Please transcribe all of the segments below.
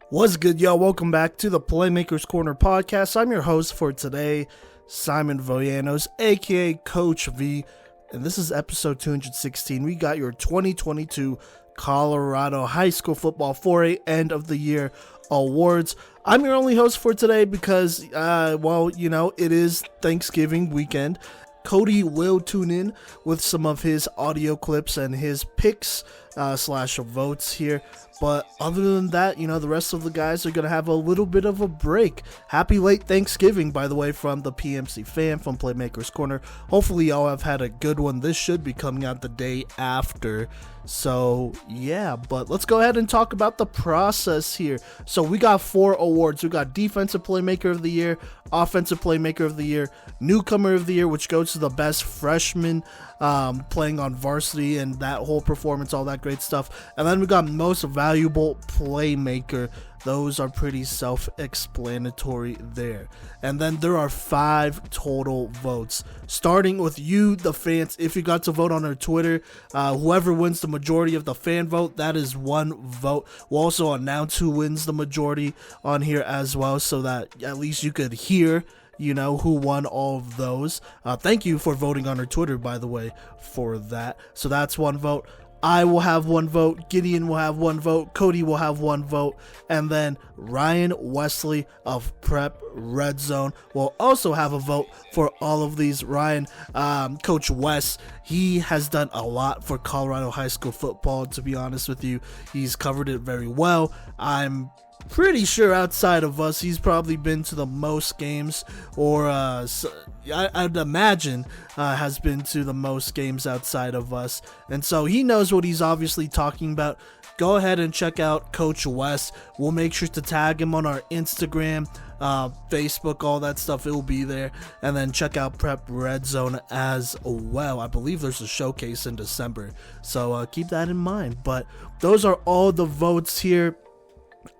What's good, y'all? Welcome back to the Playmakers Corner podcast. I'm your host for today, Simon Voyanos, aka Coach V, and this is episode 216. We got your 2022 Colorado High School Football 4A End of the Year Awards. I'm your only host for today because, it is Thanksgiving weekend. Kodey will tune in with some of his audio clips and his picks slash votes here. But other than that, the rest of the guys are going to have a little bit of a break. Happy late Thanksgiving, by the way, from the PMC fan, from Playmakers Corner. Hopefully y'all have had a good one. This should be coming out the day after. So, yeah, but let's go ahead and talk about the process here. So we got 4 awards. We got Defensive Playmaker of the Year, Offensive Playmaker of the Year, Newcomer of the Year, which goes to the best freshman playing on varsity and that whole performance, all that great stuff. And then we got Most Valuable Playmaker. Those are pretty self-explanatory there. And then there are 5 total votes. Starting with you, the fans, if you got to vote on our Twitter, whoever wins the majority of the fan vote, that is 1 vote. We'll also announce who wins the majority on here as well, so that at least you could hear who won all of those. Thank you for voting on our Twitter, by the way, for that. So that's 1 vote. I will have 1 vote, Gideon will have 1 vote, Kodey will have 1 vote, and then Ryan Wesley of Prep Redzone will also have a vote for all of these. Ryan, Coach Wes, he has done a lot for Colorado high school football, to be honest with you. He's covered it very well. I'm pretty sure outside of us, he's probably been to the most games, or I'd imagine has been to the most games outside of us, and so he knows what he's obviously talking about. Go ahead and check out Coach West. We'll make sure to tag him on our Instagram, Facebook, all that stuff. It will be there. And then check out Prep Redzone as well. I believe there's a showcase in December, so keep that in mind. But those are all the votes here.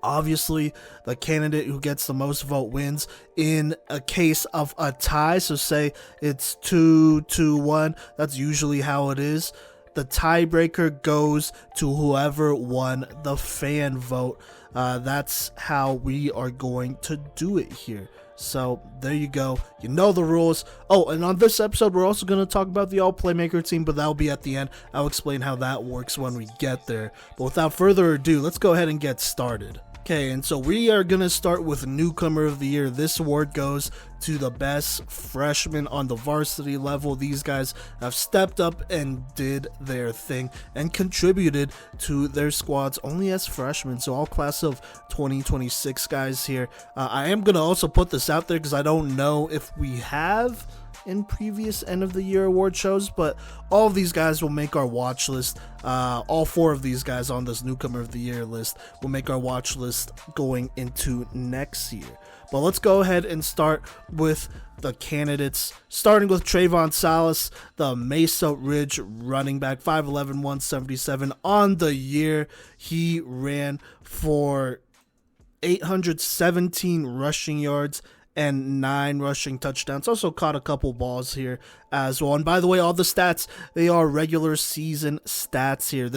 Obviously, the candidate who gets the most vote wins in a case of a tie. So say it's 2-1. That's usually how it is. The tiebreaker goes to whoever won the fan vote. That's how we are going to do it here. So there you go. You know the rules. Oh, and on this episode, we're also going to talk about the All Playmaker Team, but that'll be at the end. I'll explain how that works when we get there. But without further ado, let's go ahead and get started. Okay, and so we are going to start with Newcomer of the Year. This award goes to the best freshman on the varsity level. These guys have stepped up and did their thing and contributed to their squads only as freshmen. So all class of 2026 guys here. I am going to also put this out there because I don't know if we have in previous end of the year award shows, but all of these guys will make our watch list. All 4 of these guys on this Newcomer of the Year list will make our watch list going into next year. But let's go ahead and start with the candidates, starting with Trayvon Salas, the Mesa Ridge running back, 5'11", 177 on the year. He ran for 817 rushing yards and 9 rushing touchdowns. Also caught a couple balls here as well. And by the way, all the stats, they are regular season stats here.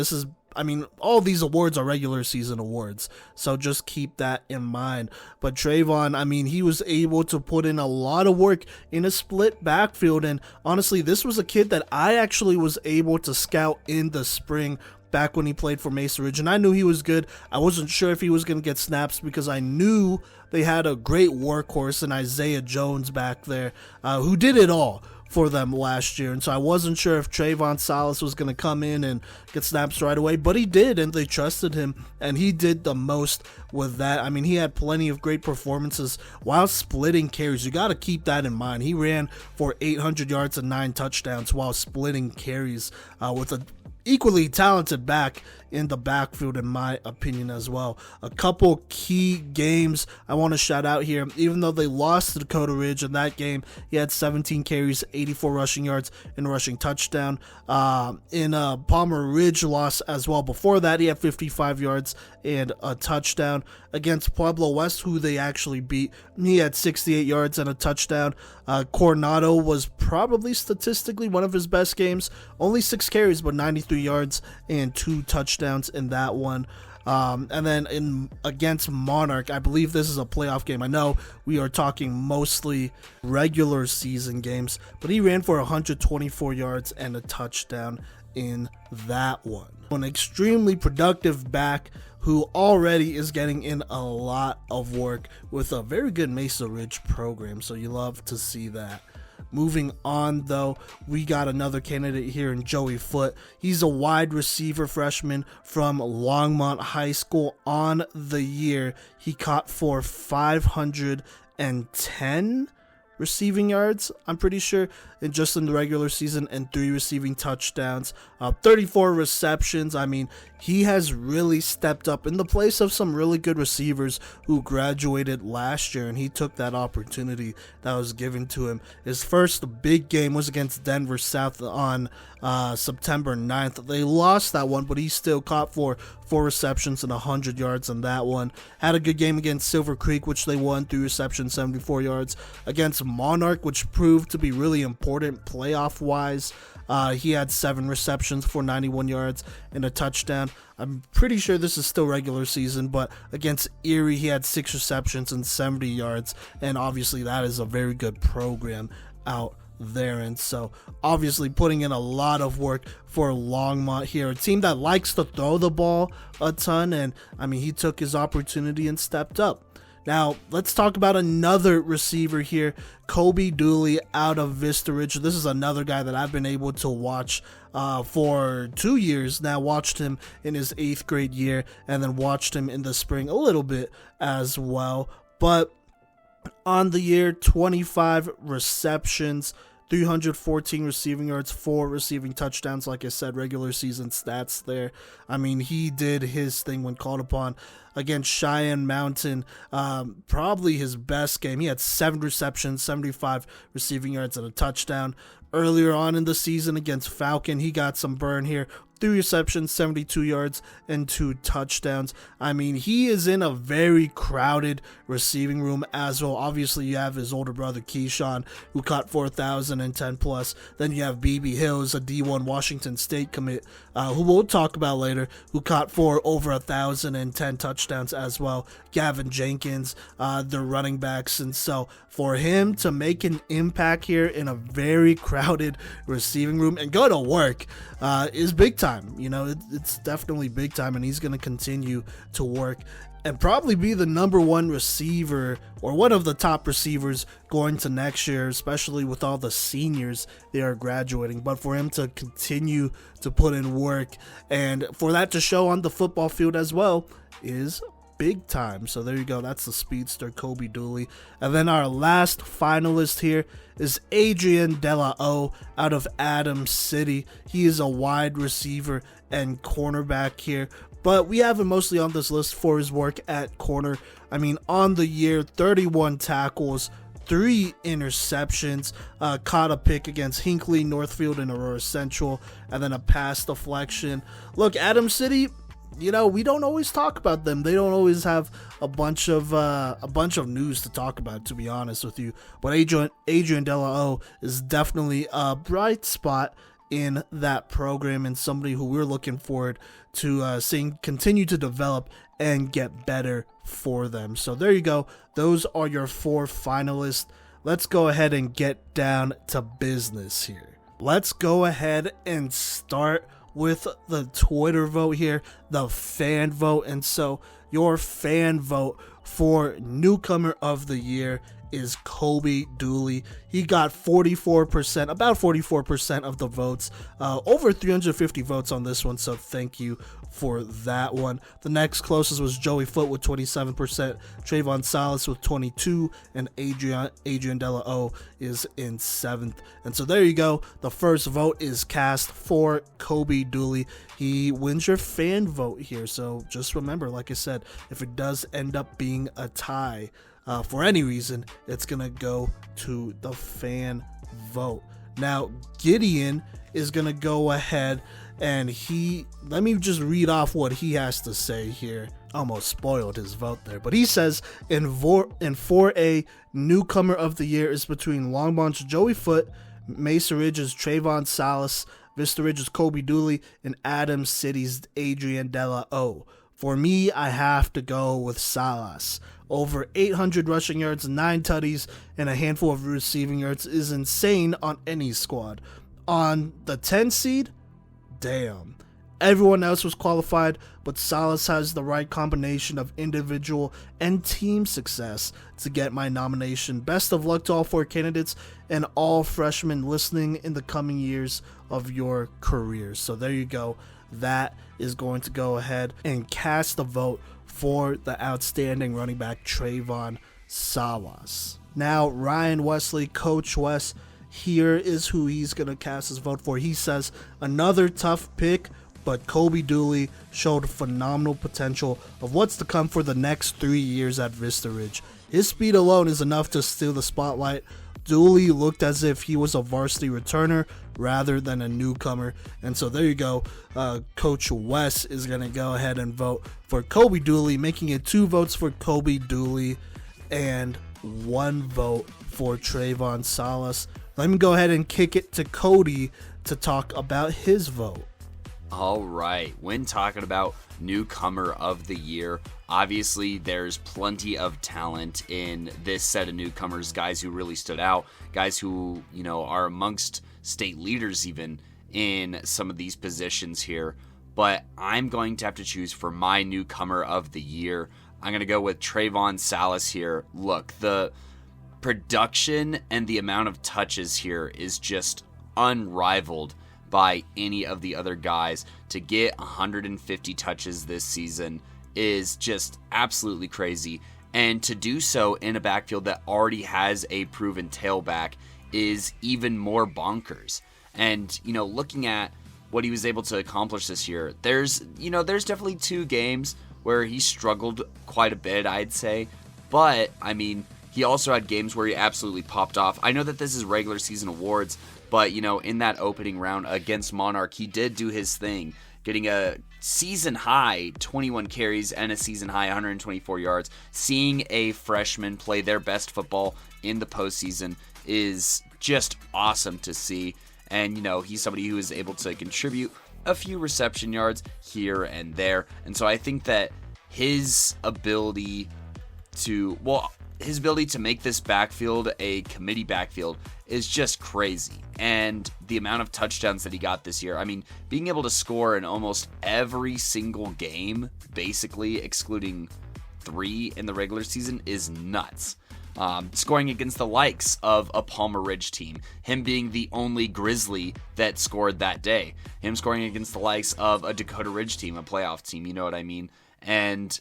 All these awards are regular season awards, so just keep that in mind. But Trayvon, he was able to put in a lot of work in a split backfield, and honestly, this was a kid that I actually was able to scout in the spring back when he played for Mesa Ridge, and I knew he was good. I wasn't sure if he was going to get snaps because I knew they had a great workhorse in Isaiah Jones back there, who did it all for them last year, and so I wasn't sure if Trayvon Salas was going to come in and get snaps right away, but he did, and they trusted him, and he did the most with that. He had plenty of great performances while splitting carries. You got to keep that in mind. He ran for 800 yards and 9 touchdowns while splitting carries with a equally talented back in the backfield, in my opinion, as well. A couple key games I want to shout out here. Even though they lost to Dakota Ridge in that game, he had 17 carries, 84 rushing yards, and a rushing touchdown. In Palmer Ridge loss as well. Before that, he had 55 yards and a touchdown. Against Pueblo West, who they actually beat, he had 68 yards and a touchdown. Coronado was probably statistically one of his best games. Only 6 carries, but 93 yards and 2 touchdowns in that one. And then against Monarch, I believe this is a playoff game. I know we are talking mostly regular season games, but he ran for 124 yards and a touchdown in that one. An extremely productive back who already is getting in a lot of work with a very good Mesa Ridge program, so you love to see that. Moving on, though, we got another candidate here in Joey Foote. He's a wide receiver freshman from Longmont High School. On the year, he caught for 510 receiving yards, I'm pretty sure, in the regular season, and 3 receiving touchdowns, 34 receptions. I mean, he has really stepped up in the place of some really good receivers who graduated last year, and he took that opportunity that was given to him. His first big game was against Denver South on September 9th. They lost that one, but he still caught for 4 receptions and 100 yards on that one. Had a good game against Silver Creek, which they won, 3 receptions, 74 yards. Against Monarch, which proved to be really important playoff-wise, he had 7 receptions for 91 yards and a touchdown. I'm pretty sure this is still regular season, but against Erie, he had 6 receptions and 70 yards, and obviously that is a very good program out there. And so obviously putting in a lot of work for Longmont here, a team that likes to throw the ball a ton, and I mean, he took his opportunity and stepped up. Now, let's talk about another receiver here, Kodey Dooley out of Vista Ridge. This is another guy that I've been able to watch for 2 years now. Watched him in his 8th grade year, and then watched him in the spring a little bit as well. But on the year, 25 receptions, 314 receiving yards, 4 receiving touchdowns. Like I said, regular season stats there. I mean, he did his thing when called upon against Cheyenne Mountain. Probably his best game. He had 7 receptions, 75 receiving yards, and a touchdown. Earlier on in the season against Falcon, he got some burn here. 3 receptions, 72 yards, and 2 touchdowns. I mean, he is in a very crowded receiving room as well. Obviously, you have his older brother, Keyshawn, who caught 4,010 plus. Then you have BB Hills, a D1 Washington State commit, who we'll talk about later, who caught for over 1,010 touchdowns as well. Gavin Jenkins, the running backs. And so for him to make an impact here in a very crowded receiving room and go to work is big time. You know, it's definitely big time, and he's going to continue to work and probably be the number 1 receiver or one of the top receivers going to next year, especially with all the seniors they are graduating. But for him to continue to put in work and for that to show on the football field as well is big time. So there you go. That's the speedster, Kodey Dooley. And then our last finalist here is Adrian De La O out of Adams City. He is a wide receiver and cornerback here, but we have him mostly on this list for his work at corner. I mean, on the year, 31 tackles, 3 interceptions, caught a pick against Hinckley, Northfield, and Aurora Central, and then a pass deflection. Look, Adams City, you know, we don't always talk about them. They don't always have a bunch of news to talk about, to be honest with you. But Adrian De La O is definitely a bright spot in that program and somebody who we're looking forward to seeing continue to develop and get better for them. So there you go. Those are your 4 finalists. Let's go ahead and get down to business here. Let's go ahead and start with the Twitter vote here, the fan vote. And so your fan vote for Newcomer of the Year is Kodey Dooley. He got 44%, about 44% of the votes, over 350 votes on this one, so thank you for that one. The next closest was Joey Foote with 27%, Trayvon Salas with 22%, and Adrian De La O is in 7th. And so there you go. The first vote is cast for Kodey Dooley. He wins your fan vote here, so just remember, like I said, if it does end up being a tie, for any reason, it's going to go to the fan vote. Now, Gideon is going to go ahead and let me just read off what he has to say here. Almost spoiled his vote there, but he says in 4A, Newcomer of the Year is between Longmont's Joey Foote, Mesa Ridge's Trayvon Salas, Vista Ridge's Kodey Dooley, and Adams City's Adrian De La O. For me, I have to go with Salas. Over 800 rushing yards, 9 tutties, and a handful of receiving yards is insane on any squad. On the 10 seed, damn. Everyone else was qualified, but Salas has the right combination of individual and team success to get my nomination. Best of luck to all 4 candidates and all freshmen listening in the coming years of your careers. So there you go. That is going to go ahead and cast a vote for the outstanding running back Trayvon Salas. Now, Ryan Wesley, Coach Wes, here is who he's going to cast his vote for. He says, another tough pick, but Kodey Dooley showed phenomenal potential of what's to come for the next 3 years at Vista Ridge. His speed alone is enough to steal the spotlight. Dooley looked as if he was a varsity returner rather than a newcomer. And so there you go. Coach Wes is going to go ahead and vote for Kodey Dooley, making it 2 votes for Kodey Dooley and 1 vote for Trayvon Salas. Let me go ahead and kick it to Kodey to talk about his vote. All right, when talking about newcomer of the year, obviously there's plenty of talent in this set of newcomers, guys who really stood out, guys who, are amongst state leaders even in some of these positions here. But I'm going to have to choose for my newcomer of the year. I'm going to go with Trayvon Salas here. Look, the production and the amount of touches here is just unrivaled by any of the other guys. To get 150 touches this season is just absolutely crazy, and to do so in a backfield that already has a proven tailback is even more bonkers. And looking at what he was able to accomplish this year, there's definitely 2 games where he struggled quite a bit, I'd say, but he also had games where he absolutely popped off. I know that this is regular season awards, but, in that opening round against Monarch, he did do his thing, getting a season-high 21 carries and a season-high 124 yards. Seeing a freshman play their best football in the postseason is just awesome to see. And, he's somebody who is able to contribute a few reception yards here and there. And so I think that his ability to make this backfield a committee backfield is just crazy. And the amount of touchdowns that he got this year, being able to score in almost every single game, basically excluding 3 in the regular season, is nuts. Scoring against the likes of a Palmer Ridge team, him being the only Grizzly that scored that day, him scoring against the likes of a Dakota Ridge team, a playoff team, you know what I mean, and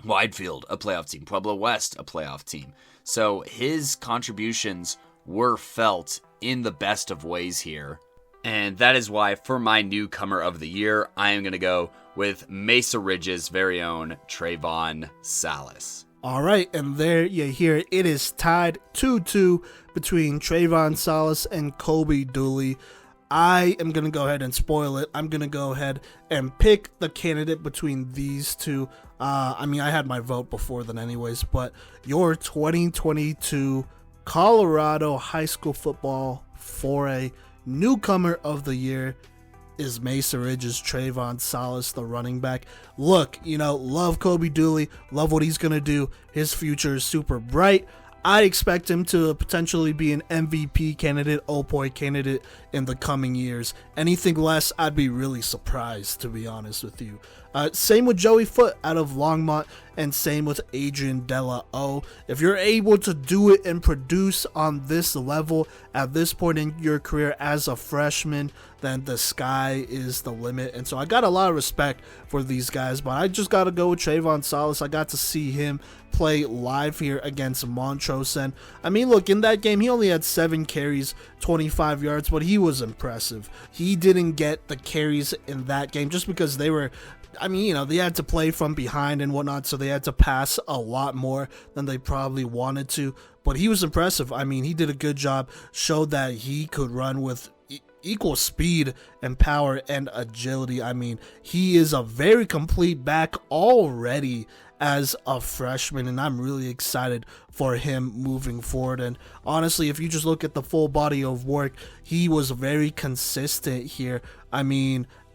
Widefield, a playoff team, Pueblo West, a playoff team. So his contributions were felt in the best of ways here. And that is why for my newcomer of the year, I am going to go with Mesa Ridge's very own Trayvon Salas. All right, and there you hear it is tied 2-2 between Trayvon Salas and Kodey Dooley. I am going to go ahead and spoil it. I'm going to go ahead and pick the candidate between these 2. I had my vote before then anyways, but your 2022 Colorado High School Football 4A Newcomer of the Year is Mesa Ridge's Trayvon Salas, the running back. Look, love Kodey Dooley, love what he's going to do. His future is super bright. I expect him to potentially be an MVP candidate, All-Playmaker candidate in the coming years. Anything less, I'd be really surprised, to be honest with you. Same with Joey Foote out of Longmont, and same with Adrian Della O. If you're able to do it and produce on this level at this point in your career as a freshman, then the sky is the limit. And so I got a lot of respect for these guys, but I just got to go with Trayvon Salas. I got to see him play live here against Montrose. And look, in that game, he only had 7 carries, 25 yards, but he was impressive. He didn't get the carries in that game just because they were, they had to play from behind and whatnot, so they had to pass a lot more than they probably wanted to. But he was impressive. He did a good job, showed that he could run with equal speed and power and agility. He is a very complete back already as a freshman, and I'm really excited for him moving forward. And honestly, if you just look at the full body of work, he was very consistent here.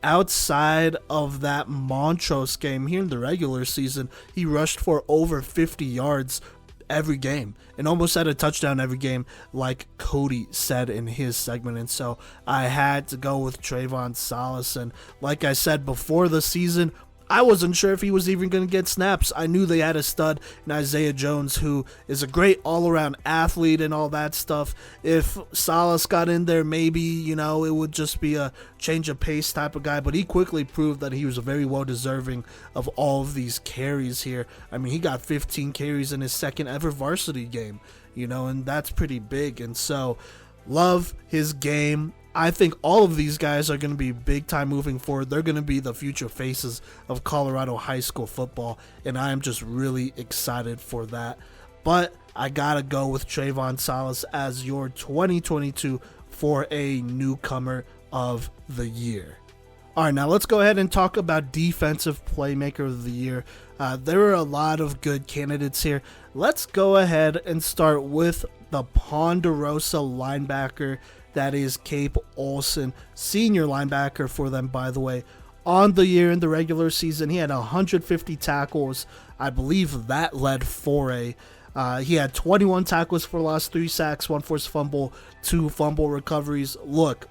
outside of that Montrose game here in the regular season, he rushed for over 50 yards every game and almost had a touchdown every game, like Kodey said in his segment. And so I had to go with Trayvon Salas. And like I said before the season, I wasn't sure if he was even going to get snaps. I knew they had a stud in Isaiah Jones, who is a great all-around athlete and all that stuff. If Salas got in there, maybe, it would just be a change of pace type of guy. But he quickly proved that he was very well deserving of all of these carries here. I mean, he got 15 carries in his second ever varsity game, and that's pretty big. And so, love his game. I think all of these guys are going to be big time moving forward. They're going to be the future faces of Colorado high school football, and I am just really excited for that. But I got to go with Trayvon Salas as your 2022 for a Newcomer of the Year. All right, now let's go ahead and talk about Defensive Playmaker of the Year. There are a lot of good candidates here. Let's go ahead and start with the Ponderosa linebacker. That is Cape Olson, senior linebacker for them, by the way. On the year in the regular season, he had 150 tackles. I believe that led 4A. He had 21 tackles for loss, 3 sacks, 1 forced fumble, 2 fumble recoveries. Look,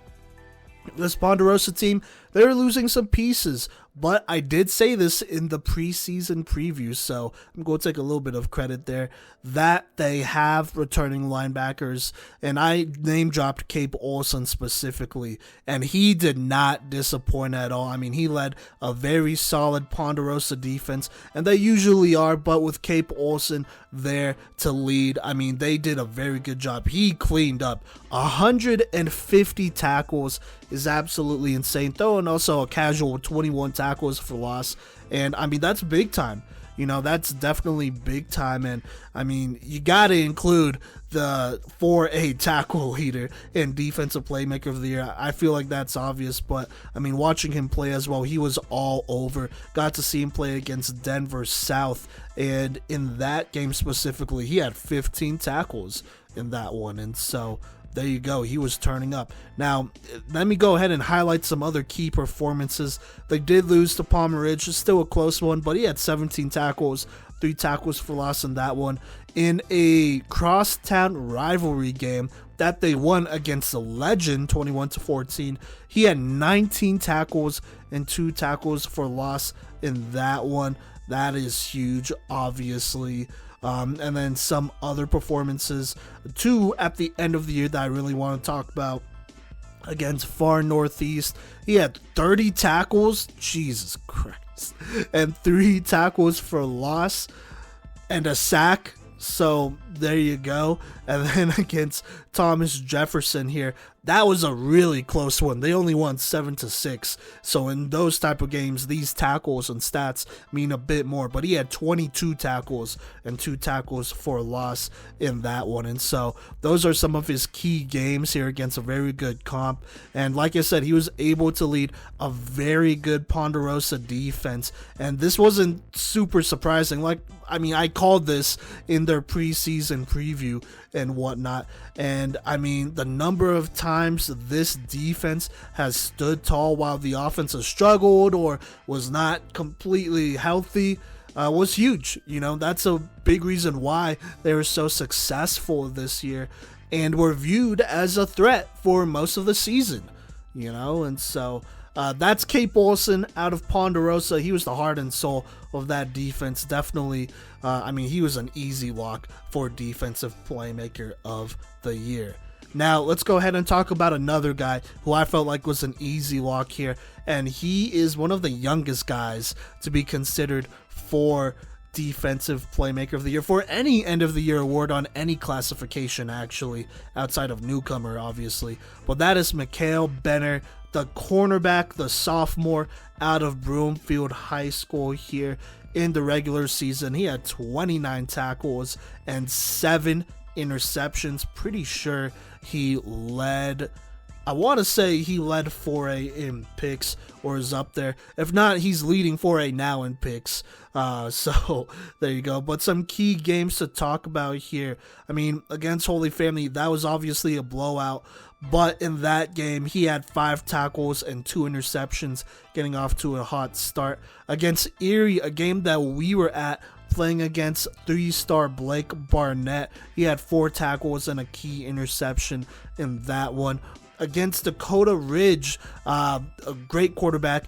this Ponderosa team, they're losing some pieces, but I did say this in the preseason preview, so I'm going to take a little bit of credit there, that they have returning linebackers, and I name-dropped Cape Olson specifically, and he did not disappoint at all. I mean, he led a very solid Ponderosa defense, and they usually are, but with Cape Olson there to lead, I mean, they did a very good job. He cleaned up 150 tackles is absolutely insane, though, and also a casual 21 tackles for loss, and I mean, that's big time. That's definitely big time, and I mean, you got to include the 4A tackle leader and Defensive Playmaker of the Year. I feel like that's obvious, but I mean, watching him play as well, he was all over. Got to see him play against Denver South, and in that game specifically, he had 15 tackles in that one, and so there you go. He was turning up. Now, let me go ahead and highlight some other key performances. They did lose to Palmer Ridge. It's still a close one, but he had 17 tackles, 3 tackles for loss in that one. In a crosstown rivalry game that they won against the Legend 21-14, he had 19 tackles and 2 tackles for loss in that one. That is huge, obviously. And then some other performances, 2 at the end of the year that I really want to talk about. Against Far Northeast, he had 30 tackles, Jesus Christ, and 3 tackles for loss and a sack. So there you go. And then against Thomas Jefferson here, that was a really close one. They only won 7-6. So in those type of games, these tackles and stats mean a bit more. But he had 22 tackles and 2 tackles for loss in that one. And so those are some of his key games here against a very good comp. And like I said, he was able to lead a very good Ponderosa defense. And this wasn't super surprising. I called this in their preseason preview and whatnot, and I mean, the number of times this defense has stood tall while the offense has struggled or was not completely healthy was huge. That's a big reason why they were so successful this year and were viewed as a threat for most of the season, and so that's Cape Olson out of Ponderosa. He was the heart and soul of that defense. Definitely, he was an easy lock for Defensive Playmaker of the Year. Now, let's go ahead and talk about another guy who I felt like was an easy lock here, and he is one of the youngest guys to be considered for Defensive Playmaker of the Year, for any end of the year award on any classification, actually, outside of Newcomer, obviously. But that is Mikhail Benner, the cornerback, the sophomore out of Broomfield High School here in the regular season. He had 29 tackles and 7 interceptions. Pretty sure he led I want to say he led 4A in picks or is up there. If not, he's leading 4A now in picks. So there you go. But some key games to talk about here. I mean, against Holy Family, that was obviously a blowout. But in that game, he had 5 tackles and 2 interceptions, getting off to a hot start. Against Erie, a game that we were at, playing against 3-star Blake Barnett, he had 4 tackles and a key interception in that one. Against Dakota Ridge, a great quarterback,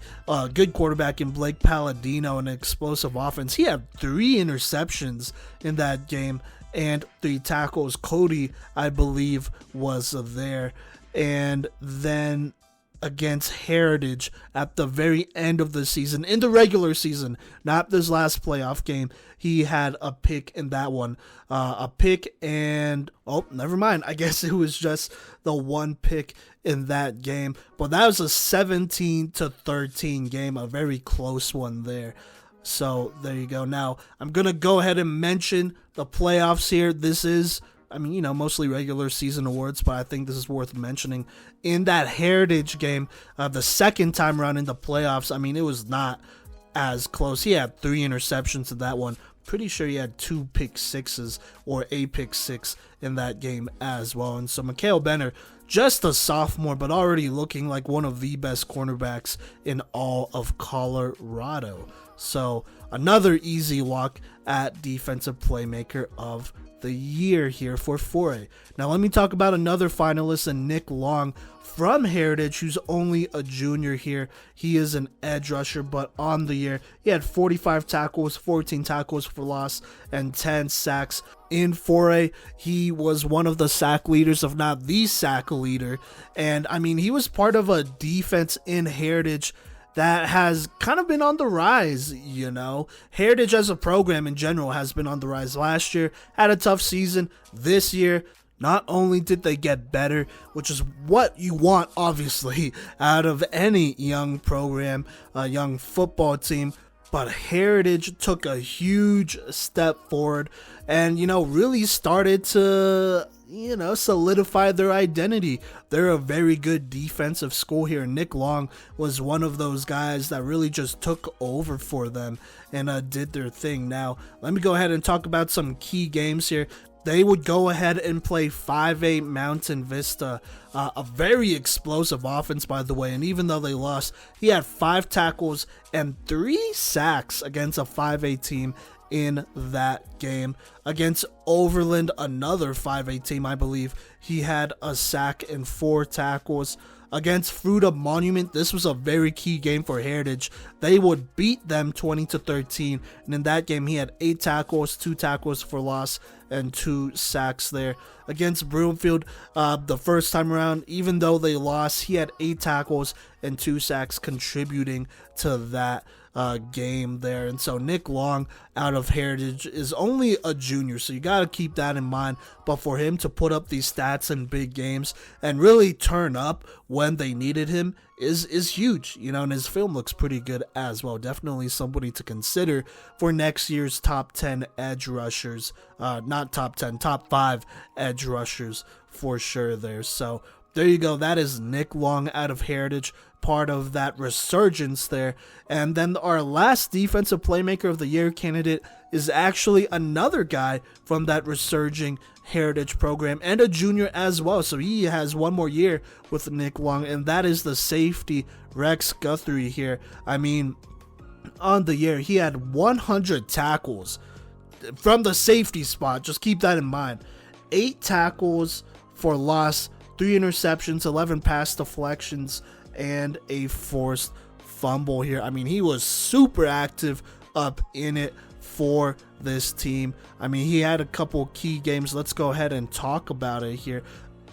good quarterback in Blake Palladino, and an explosive offense. He had 3 interceptions in that game and 3 tackles. Kodey, I believe, was there. And then against Heritage at the very end of the season, in the regular season, not this last playoff game, he had a pick in that one. A pick and, oh, never mind. I guess it was just the 1 pick in that game. But that was a 17-13 game, a very close one there. So there you go. Now, I'm going to go ahead and mention the playoffs here. This is, mostly regular season awards, but I think this is worth mentioning. In that Heritage game, the second time around in the playoffs, it was not as close. He had 3 interceptions in that one. Pretty sure he had 2 pick sixes or a pick 6 in that game as well. And so Mikhail Benner, just a sophomore, but already looking like one of the best cornerbacks in all of Colorado. So another easy walk at Defensive Playmaker of the Year here for 4A. Now let me talk about another finalist, and Nick Long from Heritage, who's only a junior here. He is an edge rusher, but on the year, he had 45 tackles, 14 tackles for loss, and 10 sacks. In 4A, he was one of the sack leaders, if not the sack leader. And he was part of a defense in Heritage that has kind of been on the rise, Heritage as a program in general has been on the rise. Last year had a tough season. This year, not only did they get better, which is what you want, obviously, out of any young program, a young football team, but Heritage took a huge step forward and, really started to, solidify their identity. They're a very good defensive school here. Nick Long was one of those guys that really just took over for them and did their thing. Now, let me go ahead and talk about some key games here. They would go ahead and play 5A Mountain Vista, a very explosive offense, by the way. And even though they lost, he had 5 tackles and 3 sacks against a 5A team in that game. Against Overland, another 5A team, I believe, he had a sack and 4 tackles. Against Fruita Monument, this was a very key game for Heritage. They would beat them 20-13, and in that game he had 8 tackles, 2 tackles for loss, and 2 sacks there. Against Broomfield, the first time around, even though they lost, he had 8 tackles and 2 sacks, contributing to that game there. And so Nick Long out of Heritage is only a junior, so you got to keep that in mind. But for him to put up these stats in big games and really turn up when they needed him is huge, and his film looks pretty good as well. Definitely somebody to consider for next year's top 10 edge rushers. Not top 10, top 5 edge rushers for sure there. So there you go. That is Nick Long out of Heritage, part of that resurgence there. And then our last Defensive Playmaker of the Year candidate is actually another guy from that resurging Heritage program and a junior as well. So he has one more year with Nick Long, and that is the safety Rex Guthrie here. On the year, he had 100 tackles from the safety spot. Just keep that in mind. 8 tackles for loss, 3 interceptions, 11 pass deflections, and a forced fumble here. He was super active up in it for this team. He had a couple key games. Let's go ahead and talk about it here.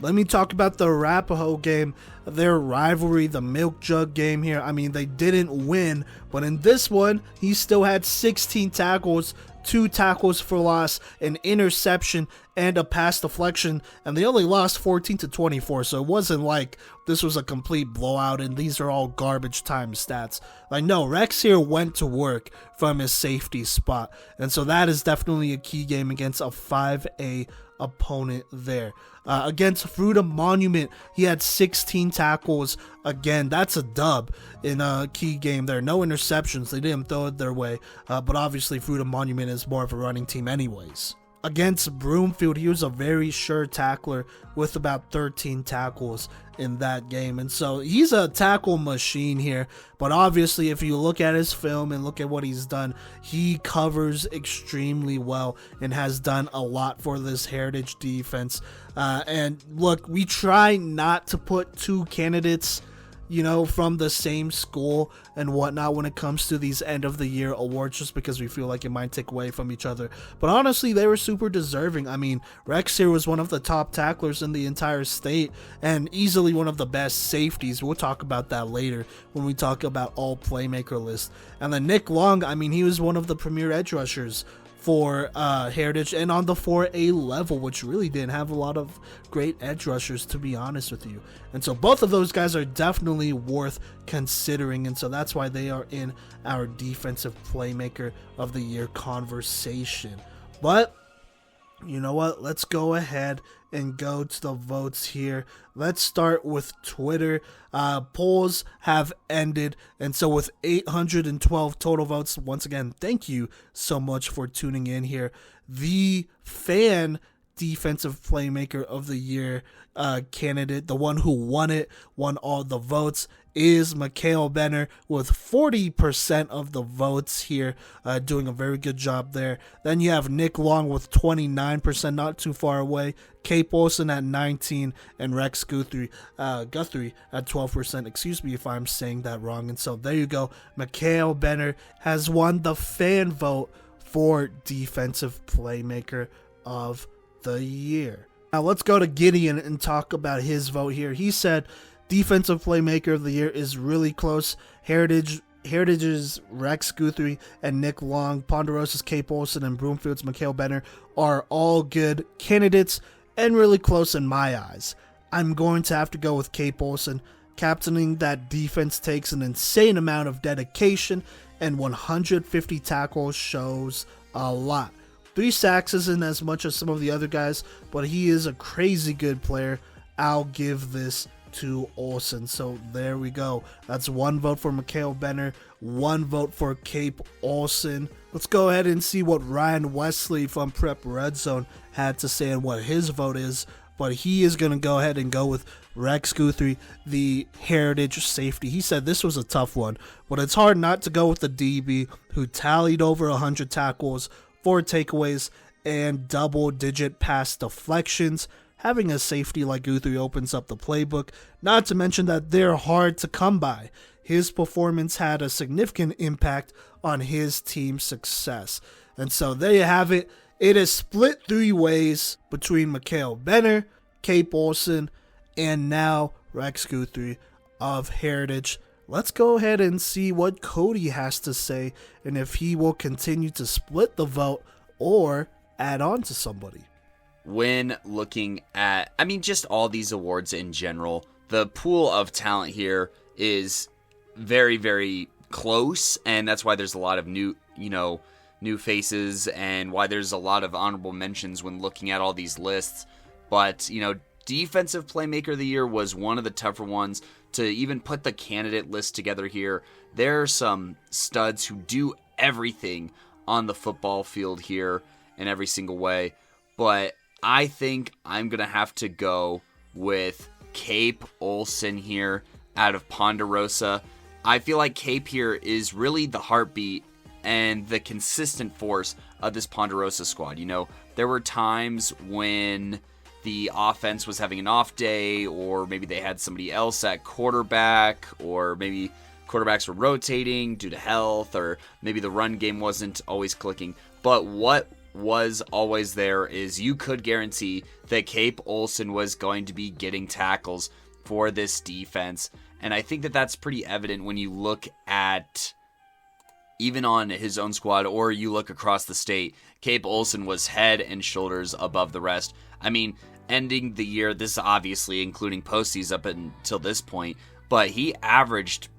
Let me talk about the Arapahoe game, their rivalry, the Milk Jug game here. They didn't win, but in this one, he still had 16 tackles, 2 tackles for loss, an interception, and a pass deflection, and they only lost 14-24, so it wasn't like this was a complete blowout and these are all garbage time stats. Like, no, Rex here went to work from his safety spot. And so that is definitely a key game against a 5A opponent there. Against Fruita Monument, he had 16 tackles. Again, that's a dub in a key game there. No interceptions. They didn't throw it their way. But obviously, Fruita Monument is more of a running team anyways. Against Broomfield, he was a very sure tackler with about 13 tackles in that game. And so he's a tackle machine here. But obviously, if you look at his film and look at what he's done, he covers extremely well and has done a lot for this Heritage defense. And look, we try not to put two candidates, from the same school and whatnot when it comes to these end of the year awards, just because we feel like it might take away from each other. But honestly, they were super deserving. I mean, Rex here was one of the top tacklers in the entire state and easily one of the best safeties. We'll talk about that later when we talk about all playmaker list. And then Nick Long, I mean, he was one of the premier edge rushers for Heritage and on the 4A level, which really didn't have a lot of great edge rushers, to be honest with you. And so both of those guys are definitely worth considering, and so that's why they are in our defensive playmaker of the year conversation. But you know what? Let's go ahead and go to the votes here. Let's start with Twitter. Polls have ended, and so with 812 total votes, once again, thank you so much for tuning in here. The fan defensive playmaker of the year candidate, the one who won all the votes, is Mikhail Benner with 40% of the votes here, doing a very good job there. Then you have Nick Long with 29%, not too far away. Cape Olsen at 19%, and Rex Guthrie at 12%. Excuse me if I'm saying that wrong. And so there you go. Mikhail Benner has won the fan vote for defensive playmaker of the year. Now let's go to Gideon and talk about his vote here. He said defensive playmaker of the year is really close. Heritage's Rex Guthrie and Nick Long, Ponderosa's Cape Olsen, and Broomfield's Mikhail Benner are all good candidates and really close in my eyes. I'm going to have to go with Cape Olsen. Captaining that defense takes an insane amount of dedication, and 150 tackles shows a lot. 3 sacks isn't as much as some of the other guys, but he is a crazy good player. I'll give this to Olsen. So there we go. That's 1 vote for Mikhail Benner, 1 vote for Cape Olsen. Let's go ahead and see what Ryan Wesley from Prep Redzone had to say and what his vote is. But he is going to go ahead and go with Rex Guthrie, the Heritage safety. He said this was a tough one, but it's hard not to go with the DB who tallied over 100 tackles, 4 takeaways, and double-digit pass deflections. Having a safety like Guthrie opens up the playbook, not to mention that they're hard to come by. His performance had a significant impact on his team's success. And so there you have it. It is split 3 ways between Mikhail Benner, Cape Olsen, and now Rex Guthrie of Heritage. Let's go ahead and see what Kodey has to say and if he will continue to split the vote or add on to somebody. When looking at, just all these awards in general, the pool of talent here is very, very close, and that's why there's a lot of new faces and why there's a lot of honorable mentions when looking at all these lists. But, defensive playmaker of the year was one of the tougher ones to even put the candidate list together here. There are some studs who do everything on the football field here in every single way, but I think I'm going to have to go with Cape Olsen here out of Ponderosa. I feel like Cape here is really the heartbeat and the consistent force of this Ponderosa squad. There were times when the offense was having an off day, or maybe they had somebody else at quarterback, or maybe quarterbacks were rotating due to health, or maybe the run game wasn't always clicking. But what was always there is you could guarantee that Cape Olsen was going to be getting tackles for this defense. And I think that that's pretty evident when you look at even on his own squad, or you look across the state. Cape Olsen was head and shoulders above the rest. ending the year, this is obviously including postseason up until this point, but he averaged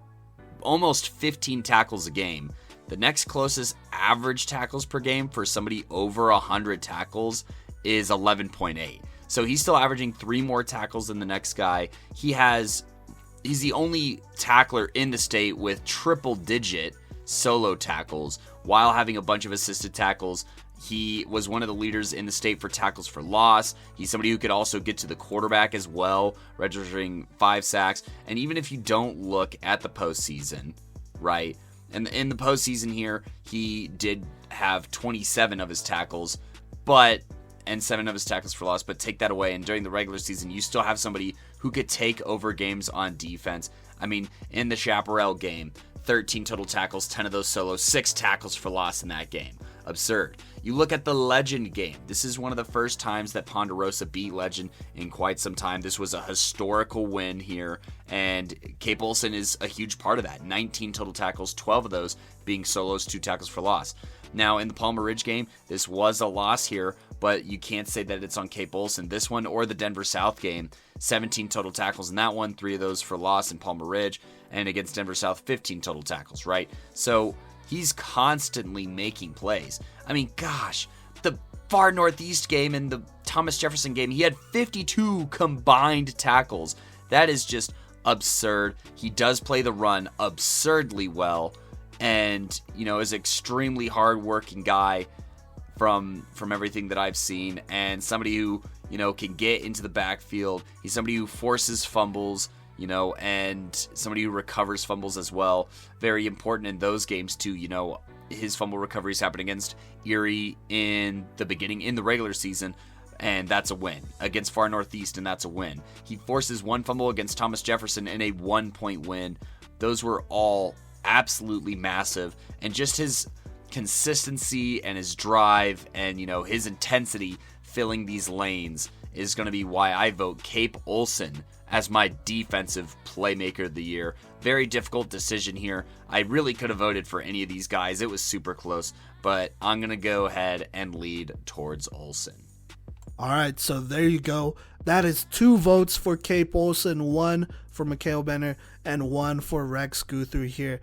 almost 15 tackles a game. The next closest average tackles per game for somebody over 100 tackles is 11.8. So he's still averaging 3 more tackles than the next guy. He's the only tackler in the state with triple-digit solo tackles while having a bunch of assisted tackles. He was one of the leaders in the state for tackles for loss. He's somebody who could also get to the quarterback as well, registering 5 sacks. And even if you don't look at the postseason, right, and in the postseason here, he did have 27 of his tackles, and 7 of his tackles for loss, but take that away, and during the regular season, you still have somebody who could take over games on defense. I mean, in the Chaparral game, 13 total tackles, 10 of those solos, 6 tackles for loss in that game. Absurd. You look at the Legend game. This is one of the first times that Ponderosa beat Legend in quite some time. This was a historical win here, and Cape Olson is a huge part of that. 19 total tackles, 12 of those being solos, 2 tackles for loss. Now, in the Palmer Ridge game, this was a loss here, but you can't say that it's on Cape Olson. This one or the Denver South game, 17 total tackles in that one, 3 of those for loss in Palmer Ridge, and against Denver South, 15 total tackles, right? So he's constantly making plays. I mean, gosh, the Far Northeast game and the Thomas Jefferson game, he had 52 combined tackles. That is just absurd. He does play the run absurdly well, and, is an extremely hard-working guy from everything that I've seen, and somebody who, can get into the backfield. He's somebody who forces fumbles, and somebody who recovers fumbles as well. Very important in those games too. His fumble recoveries happened against Erie in the regular season, and that's a win. Against Far Northeast, and that's a win. He forces 1 fumble against Thomas Jefferson in a 1-point win. Those were all absolutely massive, and just his consistency and his drive and, his intensity filling these lanes is going to be why I vote Cape Olson as my defensive playmaker of the year. Very difficult decision here. I really could have voted for any of these guys. It was super close, but I'm going to go ahead and lead towards Olson. All right, so there you go. That is 2 votes for Cape Olson, 1 for Mikhail Benner, and 1 for Rex Guthrie here.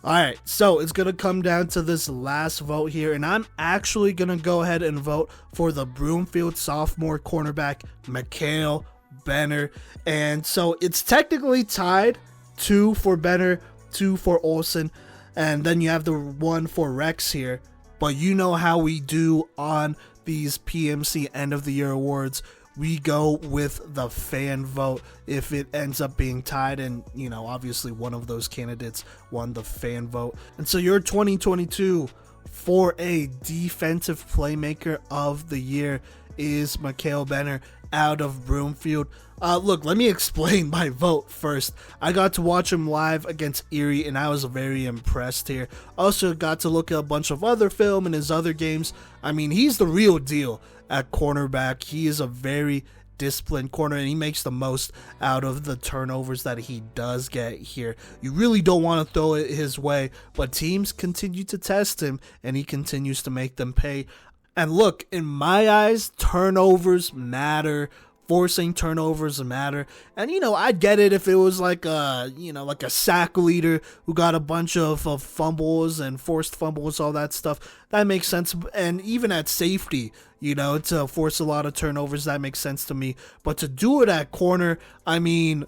All right, so it's going to come down to this last vote here, and I'm actually going to go ahead and vote for the Broomfield sophomore cornerback, Mikhail Benner. And so it's technically tied, 2 for Benner, 2 for Olson, and then you have the 1 for Rex here. But you know how we do on these PMC end of the year awards. We go with the fan vote if it ends up being tied, and obviously one of those candidates won the fan vote. And so your 2022 4A defensive playmaker of the year is Mikhail Benner out of Broomfield. Look, let me explain my vote first. I got to watch him live against Erie, and I was very impressed here. Also got to look at a bunch of other film in his other games. I mean, he's the real deal at cornerback. He is a very disciplined corner, and he makes the most out of the turnovers that he does get here. You really don't want to throw it his way, but teams continue to test him, and he continues to make them pay. And look, in my eyes, turnovers matter. Forcing turnovers matter. And, I get it if it was like a sack leader who got a bunch of fumbles and forced fumbles, all that stuff. That makes sense. And even at safety, to force a lot of turnovers, that makes sense to me. But to do it at corner, I mean,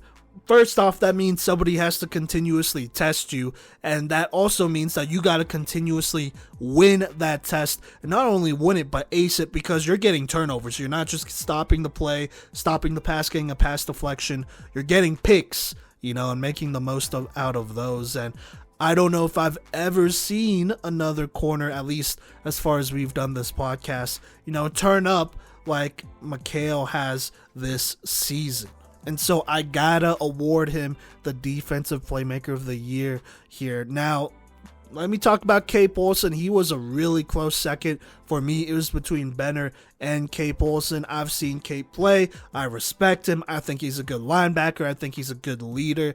first off, that means somebody has to continuously test you, and that also means that you got to continuously win that test, and not only win it, but ace it, because you're getting turnovers. You're not just stopping the play, stopping the pass, getting a pass deflection. You're getting picks, and making the most out of those. And I don't know if I've ever seen another corner, at least as far as we've done this podcast, turn up like Mikhail has this season. And so I gotta award him the defensive playmaker of the year here. Now, let me talk about Cape Olson. He was a really close second. For me, it was between Benner and Cape Olson. I've seen Cape play. I respect him. I think he's a good linebacker. I think he's a good leader.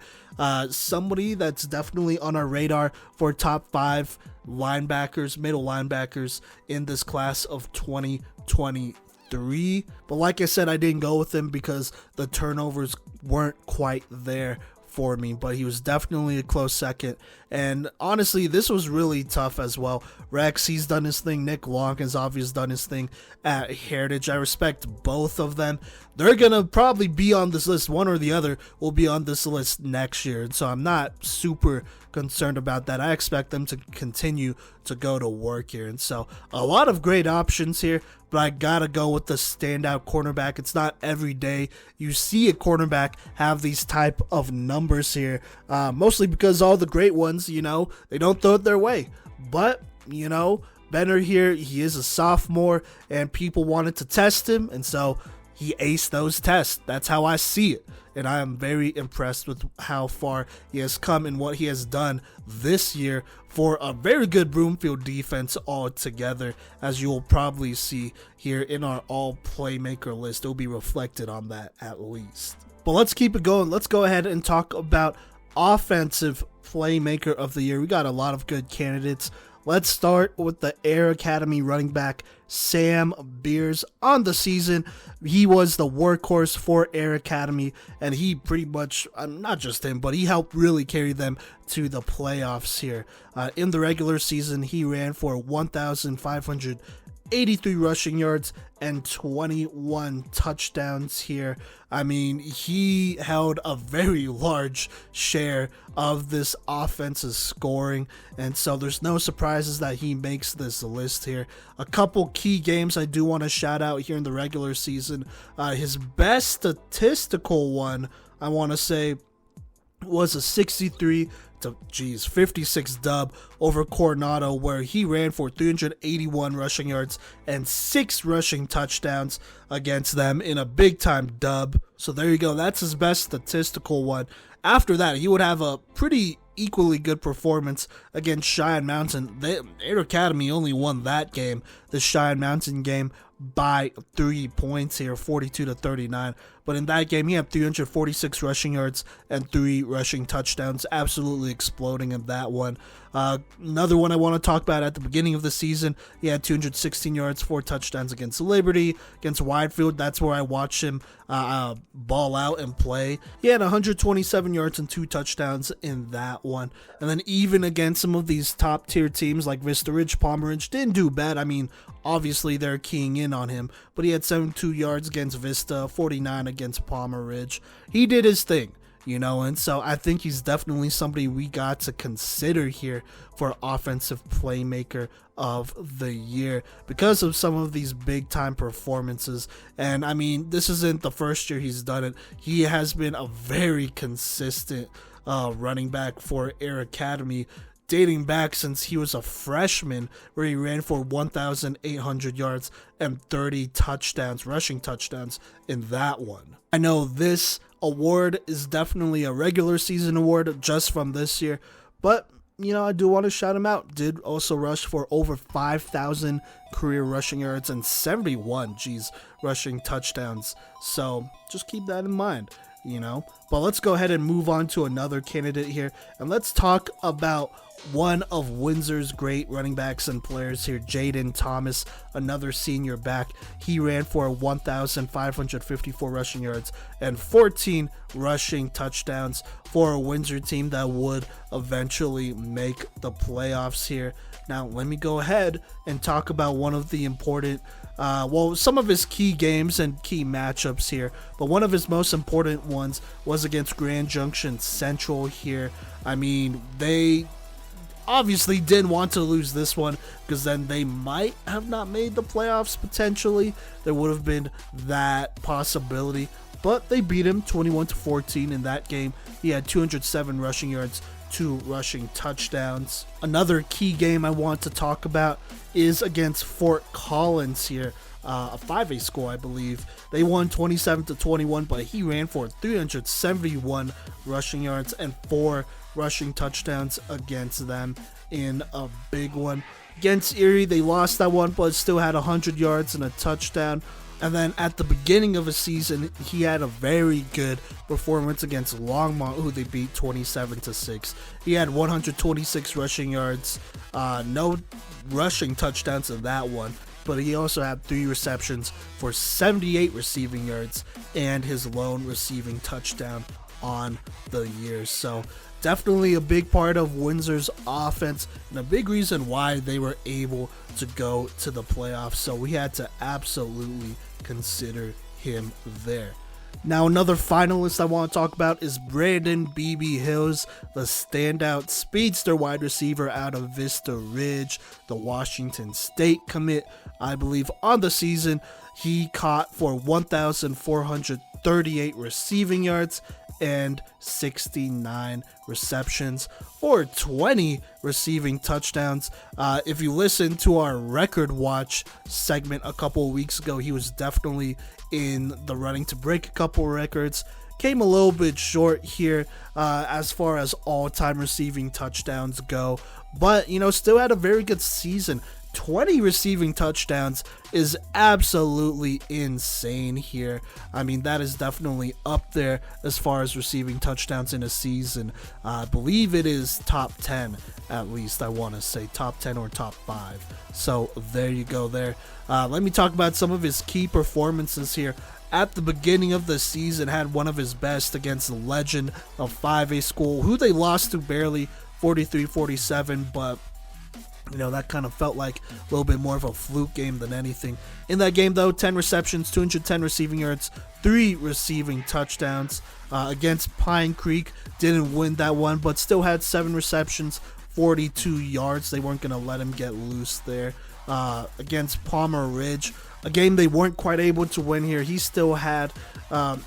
Somebody that's definitely on our radar for top 5 linebackers, middle linebackers in this class of 2023. 3. But like I said, I didn't go with him because the turnovers weren't quite there for me, but he was definitely a close second. And honestly, this was really tough as well. Rex, he's done his thing. Nick Long has obviously done his thing at Heritage. I respect both of them. They're gonna probably be on this list. One or the other will be on this list next year, and so I'm not super concerned about that. I expect them to continue to go to work here, and so a lot of great options here, but I gotta go with the standout cornerback. It's not every day you see a cornerback have these type of numbers here, mostly because all the great ones, they don't throw it their way. But Benner here, he is a sophomore, and people wanted to test him, and so he aced those tests. That's how I see it. And I am very impressed with how far he has come and what he has done this year for a very good Broomfield defense altogether, as you will probably see here in our All Playmaker list. It will be reflected on that at least. But let's keep it going. Let's go ahead and talk about Offensive Playmaker of the Year. We got a lot of good candidates. Let's start with the Air Academy running back, Sam Beers. On the season, he was the workhorse for Air Academy, and he pretty much, not just him, but he helped really carry them to the playoffs here. In the regular season, he ran for 1,583 rushing yards and 21 touchdowns here. I mean, he held a very large share of this offense's scoring, and so there's no surprises that he makes this list here. A couple key games I do want to shout out here in the regular season. His best statistical one, I want to say, was a 56 dub over Coronado, where he ran for 381 rushing yards and 6 rushing touchdowns against them in a big time dub. So there you go, that's his best statistical one. After that, he would have a pretty equally good performance against Cheyenne Mountain. Air Academy only won that game, the Cheyenne Mountain game, by 3 points here, 42-39. But in that game, he had 346 rushing yards and 3 rushing touchdowns, absolutely exploding in that one. Another one I want to talk about at the beginning of the season, he had 216 yards, 4 touchdowns against Liberty, against Widefield. That's where I watched him ball out and play. He had 127 yards and 2 touchdowns in that one. And then even against some of these top tier teams like Vista Ridge, Palmer Ridge, didn't do bad. I mean, obviously they're keying in on him, but he had 72 yards against Vista, 49 against Palmer Ridge. He did his thing, and so I think he's definitely somebody we got to consider here for Offensive Playmaker of the Year because of some of these big time performances. And I mean, this isn't the first year he's done it. He has been a very consistent running back for Air Academy, dating back since he was a freshman, where he ran for 1,800 yards and 30 touchdowns, rushing touchdowns in that one. I know this award is definitely a regular season award just from this year, but I do want to shout him out. Did also rush for over 5,000 career rushing yards and 71 rushing touchdowns. So just keep that in mind. But let's go ahead and move on to another candidate here, and let's talk about one of Windsor's great running backs and players here, Jaden Thomas, another senior back. He ran for 1,554 rushing yards and 14 rushing touchdowns for a Windsor team that would eventually make the playoffs here. Now, let me go ahead and talk about one of the important some of his key games and key matchups here, but one of his most important ones was against Grand Junction Central here. I mean, they obviously didn't want to lose this one because then they might have not made the playoffs potentially. There would have been that possibility, but they beat him 21-14 in that game. He had 207 rushing yards, 2 rushing touchdowns. Another key game I want to talk about is against Fort Collins here, a 5A school, I believe. They won 27-21, but he ran for 371 rushing yards and 4 rushing touchdowns against them in a big one. Against Erie, they lost that one, but still had 100 yards and a touchdown. And then at the beginning of a season, he had a very good performance against Longmont, who they beat 27-6. He had 126 rushing yards, no rushing touchdowns in that one. but he also had 3 receptions for 78 receiving yards and his lone receiving touchdown on the year. So definitely a big part of Windsor's offense and a big reason why they were able to go to the playoffs. So we had to absolutely consider him there. Now, another finalist I want to talk about is Brandon B.B. Hills, the standout speedster wide receiver out of Vista Ridge, the Washington State commit, I believe, on the season. He caught for 1,438 receiving yards and 69 receptions for 20 receiving touchdowns. If you listen to our record watch segment a couple of weeks ago, he was definitely in the running to break a couple records. Came a little bit short here as far as all-time receiving touchdowns go, but still had a very good season. 20 receiving touchdowns is absolutely insane here. I mean, that is definitely up there as far as receiving touchdowns in a season. I believe it is top 10, at least. I want to say top 10 or top 5. So there you go there. Let me talk about some of his key performances here. At the beginning of the season, had one of his best against the legend of 5A school, who they lost to barely 43-47, but that kind of felt like a little bit more of a fluke game than anything. In that game, though, 10 receptions, 210 receiving yards, 3 receiving touchdowns. Against Pine Creek, didn't win that one, but still had 7 receptions, 42 yards. They weren't going to let him get loose there. Against Palmer Ridge, a game they weren't quite able to win here. He still had, 7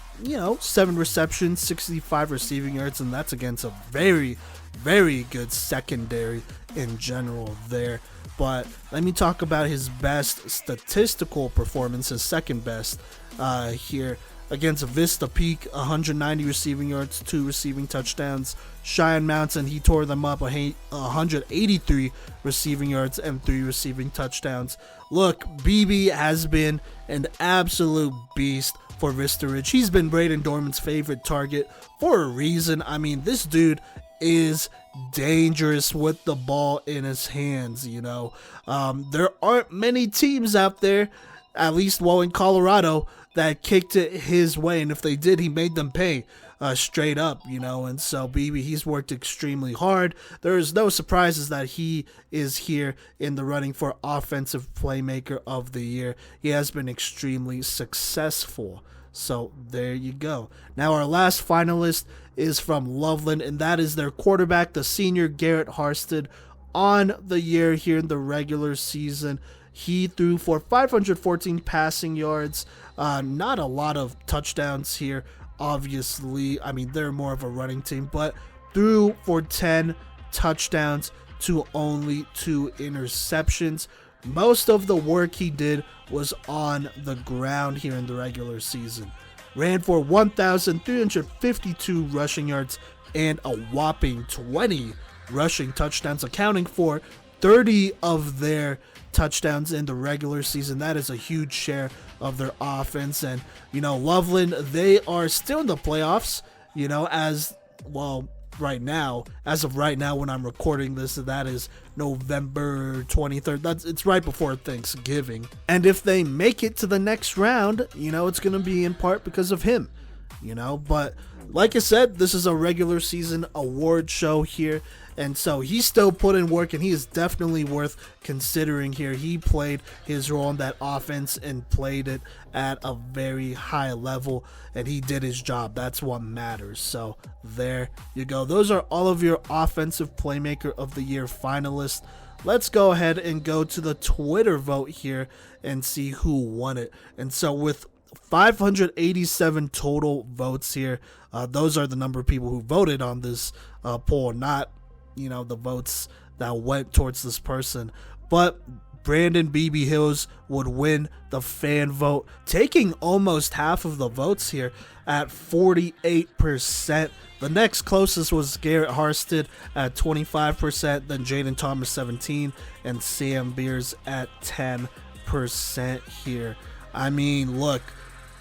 receptions, 65 receiving yards, and that's against a very, very good secondary in general there. But let me talk about his best statistical performance, his second best here. Against Vista Peak, 190 receiving yards, 2 receiving touchdowns. Cheyenne Mountain, he tore them up, 183 receiving yards and 3 receiving touchdowns. Look, BB has been an absolute beast for Vista Ridge. He's been Braden Dorman's favorite target for a reason. I mean, this dude is dangerous with the ball in his hands. There aren't many teams out there, at least in Colorado, that kicked it his way, and if they did, he made them pay straight up, and so BB, he's worked extremely hard. There is no surprises that he is here in the running for Offensive Playmaker of the Year. He has been extremely successful. So there you go. Now our last finalist is from Loveland, and that is their quarterback, the senior Garrett Harsted. On the year here in the regular season, he threw for 514 passing yards. Not a lot of touchdowns here, obviously. I mean, they're more of a running team, but threw for 10 touchdowns to only 2 interceptions. Most of the work he did was on the ground here in the regular season. Ran for 1,352 rushing yards and a whopping 20 rushing touchdowns, accounting for 30 of their touchdowns in the regular season. That is a huge share of their offense. And, Loveland, they are still in the playoffs, as of right now when I'm recording this, that is November 23rd. It's right before Thanksgiving. And if they make it to the next round, it's going to be in part because of him, but like I said, this is a regular season award show here. And so he's still put in work, and he is definitely worth considering here. He played his role in that offense and played it at a very high level, and he did his job. That's what matters. So there you go. Those are all of your Offensive Playmaker of the Year finalists. Let's go ahead and go to the Twitter vote here and see who won it. And so with 587 total votes here, those are the number of people who voted on this poll, not the votes that went towards this person. But Brandon B.B. Hills would win the fan vote, taking almost half of the votes here at 48%. The next closest was Garrett Harsted at 25%, then Jaden Thomas 17%, and Sam Beers at 10% here. I mean, look,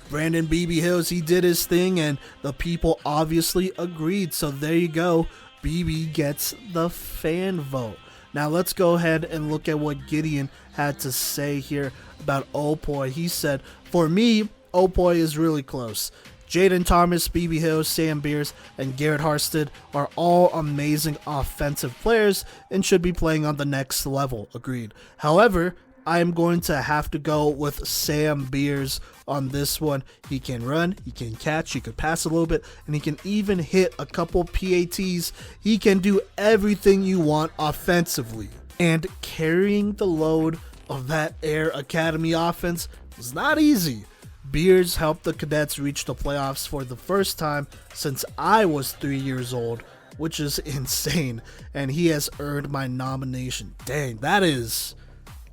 Brandon B.B. Hills, he did his thing, and the people obviously agreed. So there you go. BB gets the fan vote. Now let's go ahead and look at what Gideon had to say here about Opoy. He said, "For me, Opoy is really close. Jaden Thomas, BB Hill, Sam Beers, and Garrett Harstead are all amazing offensive players and should be playing on the next level." Agreed. However, I am going to have to go with Sam Beers on this one. He can run, he can catch, he can pass a little bit, and he can even hit a couple PATs. He can do everything you want offensively. And carrying the load of that Air Academy offense was not easy. Beers helped the Cadets reach the playoffs for the first time since I was 3 years old, which is insane, and he has earned my nomination. Dang, that is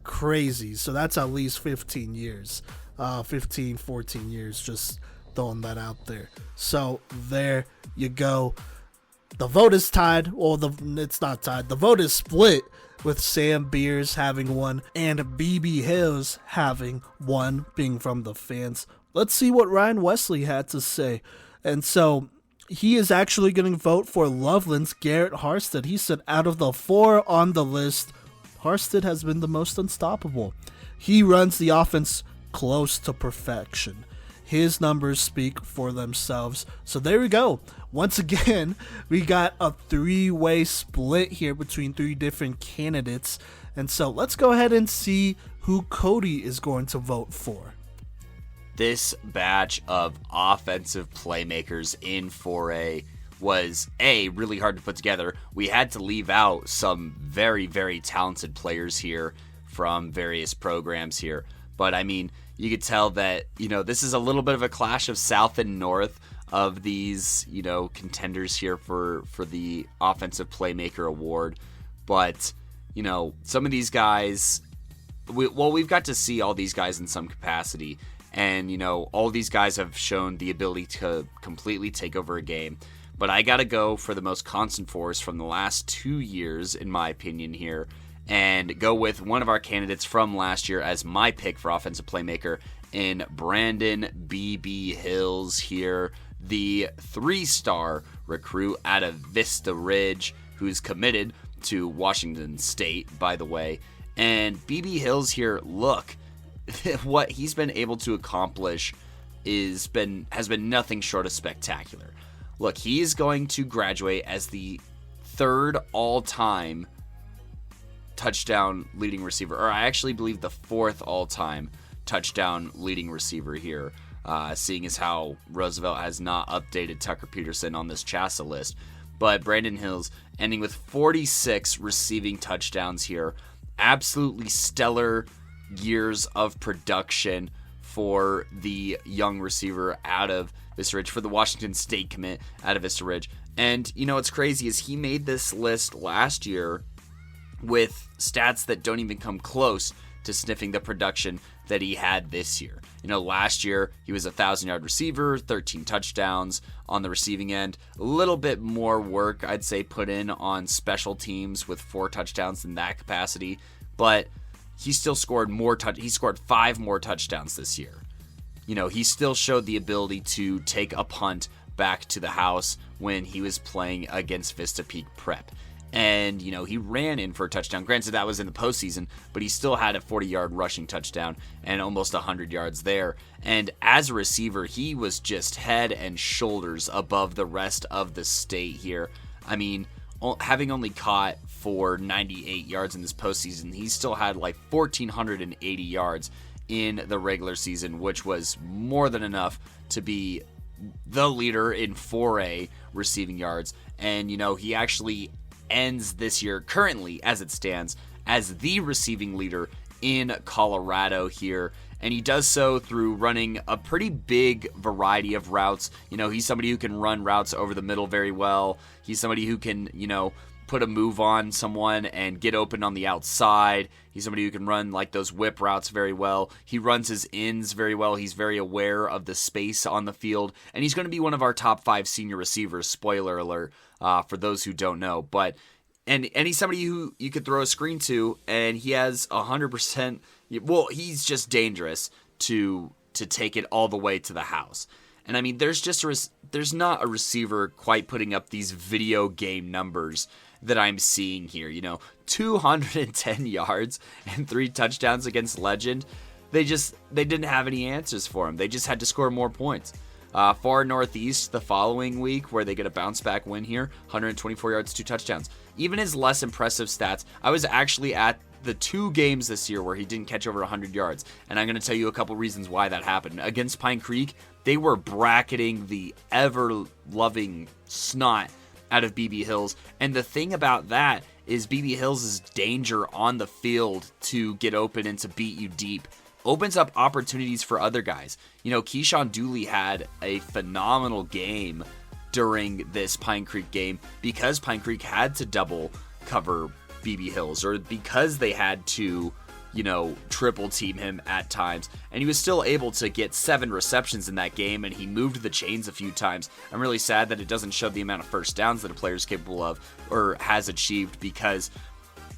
crazy. So that's at least 15 years, 14 years, just throwing that out there. So there you go. The vote is tied. Well, it's not tied. The vote is split, with Sam Beers having one and BB Hills having one, being from the fans. Let's see what Ryan Wesley had to say. And so he is actually going to vote for Loveland's Garrett Harstead. He said out of the 4 on the list, Harstead has been the most unstoppable. He runs the offense close to perfection. His numbers speak for themselves. So there we go. Once again, we got a 3-way split here between 3 different candidates. And so let's go ahead and see who Kodey is going to vote for. This batch of offensive playmakers in 4A was really hard to put together. We had to leave out some very, very talented players here from various programs here. But I mean, you could tell that, this is a little bit of a clash of South and North of these, contenders here for the Offensive Playmaker Award. But, some of these guys, we've got to see all these guys in some capacity. And, all these guys have shown the ability to completely take over a game. But I got to go for the most constant force from the last 2 years, in my opinion here, and go with one of our candidates from last year as my pick for Offensive Playmaker in Brandon BB Hills here, the 3-star recruit out of Vista Ridge, who's committed to Washington State, by the way. And BB Hills here, look, what he's been able to accomplish has been nothing short of spectacular. Look, he is going to graduate as the 3rd all-time touchdown leading receiver, or I actually believe the 4th all-time touchdown leading receiver here, seeing as how Roosevelt has not updated Tucker Peterson on this CHSAA list. But Brandon Hills ending with 46 receiving touchdowns here. Absolutely stellar years of production for the young receiver out of Vista Ridge, for the Washington State commit out of Vista Ridge. And, what's crazy is he made this list last year with stats that don't even come close to sniffing the production that he had this year. Last year he was a 1,000-yard receiver, 13 touchdowns on the receiving end. A little bit more work, I'd say, put in on special teams with 4 touchdowns in that capacity, but he still scored more. He scored 5 more touchdowns this year. He still showed the ability to take a punt back to the house when he was playing against Vista Peak Prep. And, he ran in for a touchdown. Granted, that was in the postseason, but he still had a 40-yard rushing touchdown and almost 100 yards there. And as a receiver, he was just head and shoulders above the rest of the state here. I mean, having only caught for 98 yards in this postseason, he still had like 1,480 yards in the regular season, which was more than enough to be the leader in 4A receiving yards. And, he actually ends this year currently, as it stands, as the receiving leader in Colorado here. And he does so through running a pretty big variety of routes. He's somebody who can run routes over the middle very well. He's somebody who can, put a move on someone and get open on the outside. He's somebody who can run like those whip routes very well. He runs his ins very well. He's very aware of the space on the field. And he's going to be one of our top 5 senior receivers, spoiler alert, for those who don't know. But and he's somebody who you could throw a screen to, and he has 100%. Well, he's just dangerous to take it all the way to the house. And I mean, there's not a receiver quite putting up these video game numbers that I'm seeing here. 210 yards and 3 touchdowns against Legend. they didn't have any answers for him. They just had to score more points. Far Northeast the following week, where they get a bounce back win here, 124 yards, 2 touchdowns. Even his less impressive stats, I was actually at the 2 games this year where he didn't catch over 100 yards, and I'm going to tell you a couple reasons why that happened. Against Pine Creek, they were bracketing the ever-loving snot out of BB Hills, and the thing about that is BB Hills' danger on the field to get open and to beat you deep opens up opportunities for other guys. You know, Keyshawn Dooley had a phenomenal game during this Pine Creek game because Pine Creek had to double cover BB Hills, or because they had to, you know, triple team him at times, and he was still able to get 7 receptions in that game, and he moved the chains a few times. I'm really sad that it doesn't show the amount of first downs that a player is capable of or has achieved, because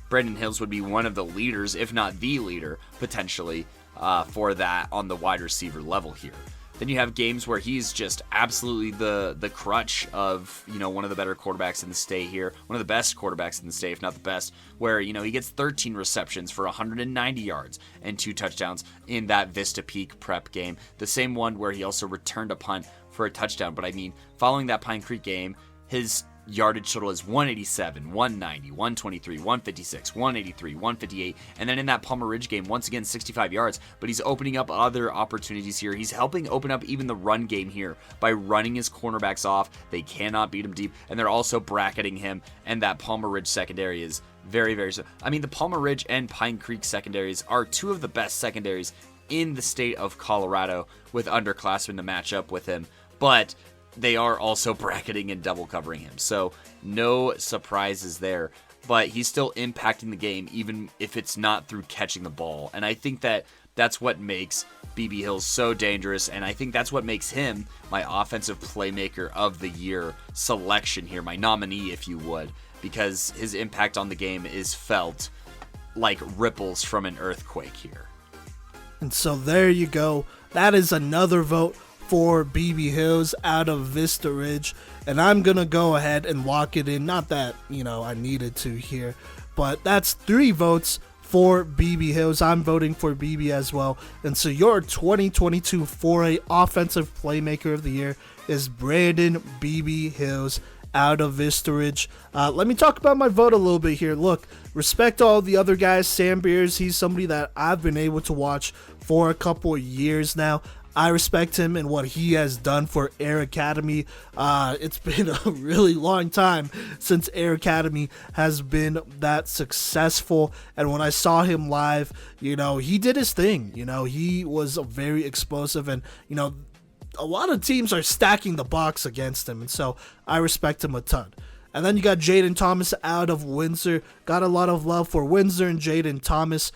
Brandon Hills would be one of the leaders, if not the leader, potentially, for that on the wide receiver level here. Then you have games where he's just absolutely the crutch of, you know, one of the better quarterbacks in the state here, one of the best quarterbacks in the state, if not the best, where, you know, he gets 13 receptions for 190 yards and 2 touchdowns in that Vista Peak prep game. The same one where he also returned a punt for a touchdown. But I mean, following that Pine Creek game, his yardage total is 187, 190, 123, 156, 183, 158, and then in that Palmer Ridge game, once again 65 yards, but he's opening up other opportunities here. He's helping open up even the run game here by running his cornerbacks off. They cannot beat him deep, and they're also bracketing him, and that Palmer Ridge secondary is very, very... I mean, the Palmer Ridge and Pine Creek secondaries are 2 of the best secondaries in the state of Colorado with underclassmen to match up with him, but they are also bracketing and double covering him. So no surprises there, but he's still impacting the game, even if it's not through catching the ball. And I think that that's what makes BB Hills so dangerous. And I think that's what makes him my offensive playmaker of the year selection here, my nominee, if you would, because his impact on the game is felt like ripples from an earthquake here. And so there you go. That is another vote for BB Hills out of Vista Ridge, and I'm gonna go ahead and lock it in. Not that, you know, I needed to here, but that's 3 votes for BB Hills. I'm voting for BB as well. And so your 2022 4A Offensive Playmaker of the Year is Brandon BB Hills out of Vista Ridge. Let me talk about my vote a little bit here. Look, respect all the other guys. Sam Beers, he's somebody that I've been able to watch for a couple of years now. I respect him and what he has done for Air Academy. It's been a really long time since Air Academy has been that successful. And when I saw him live, you know, he did his thing. You know, he was very explosive, and, you know, a lot of teams are stacking the box against him. And so I respect him a ton. And then you got Jaden Thomas out of Windsor. Got a lot of love for Windsor and Jaden Thomas.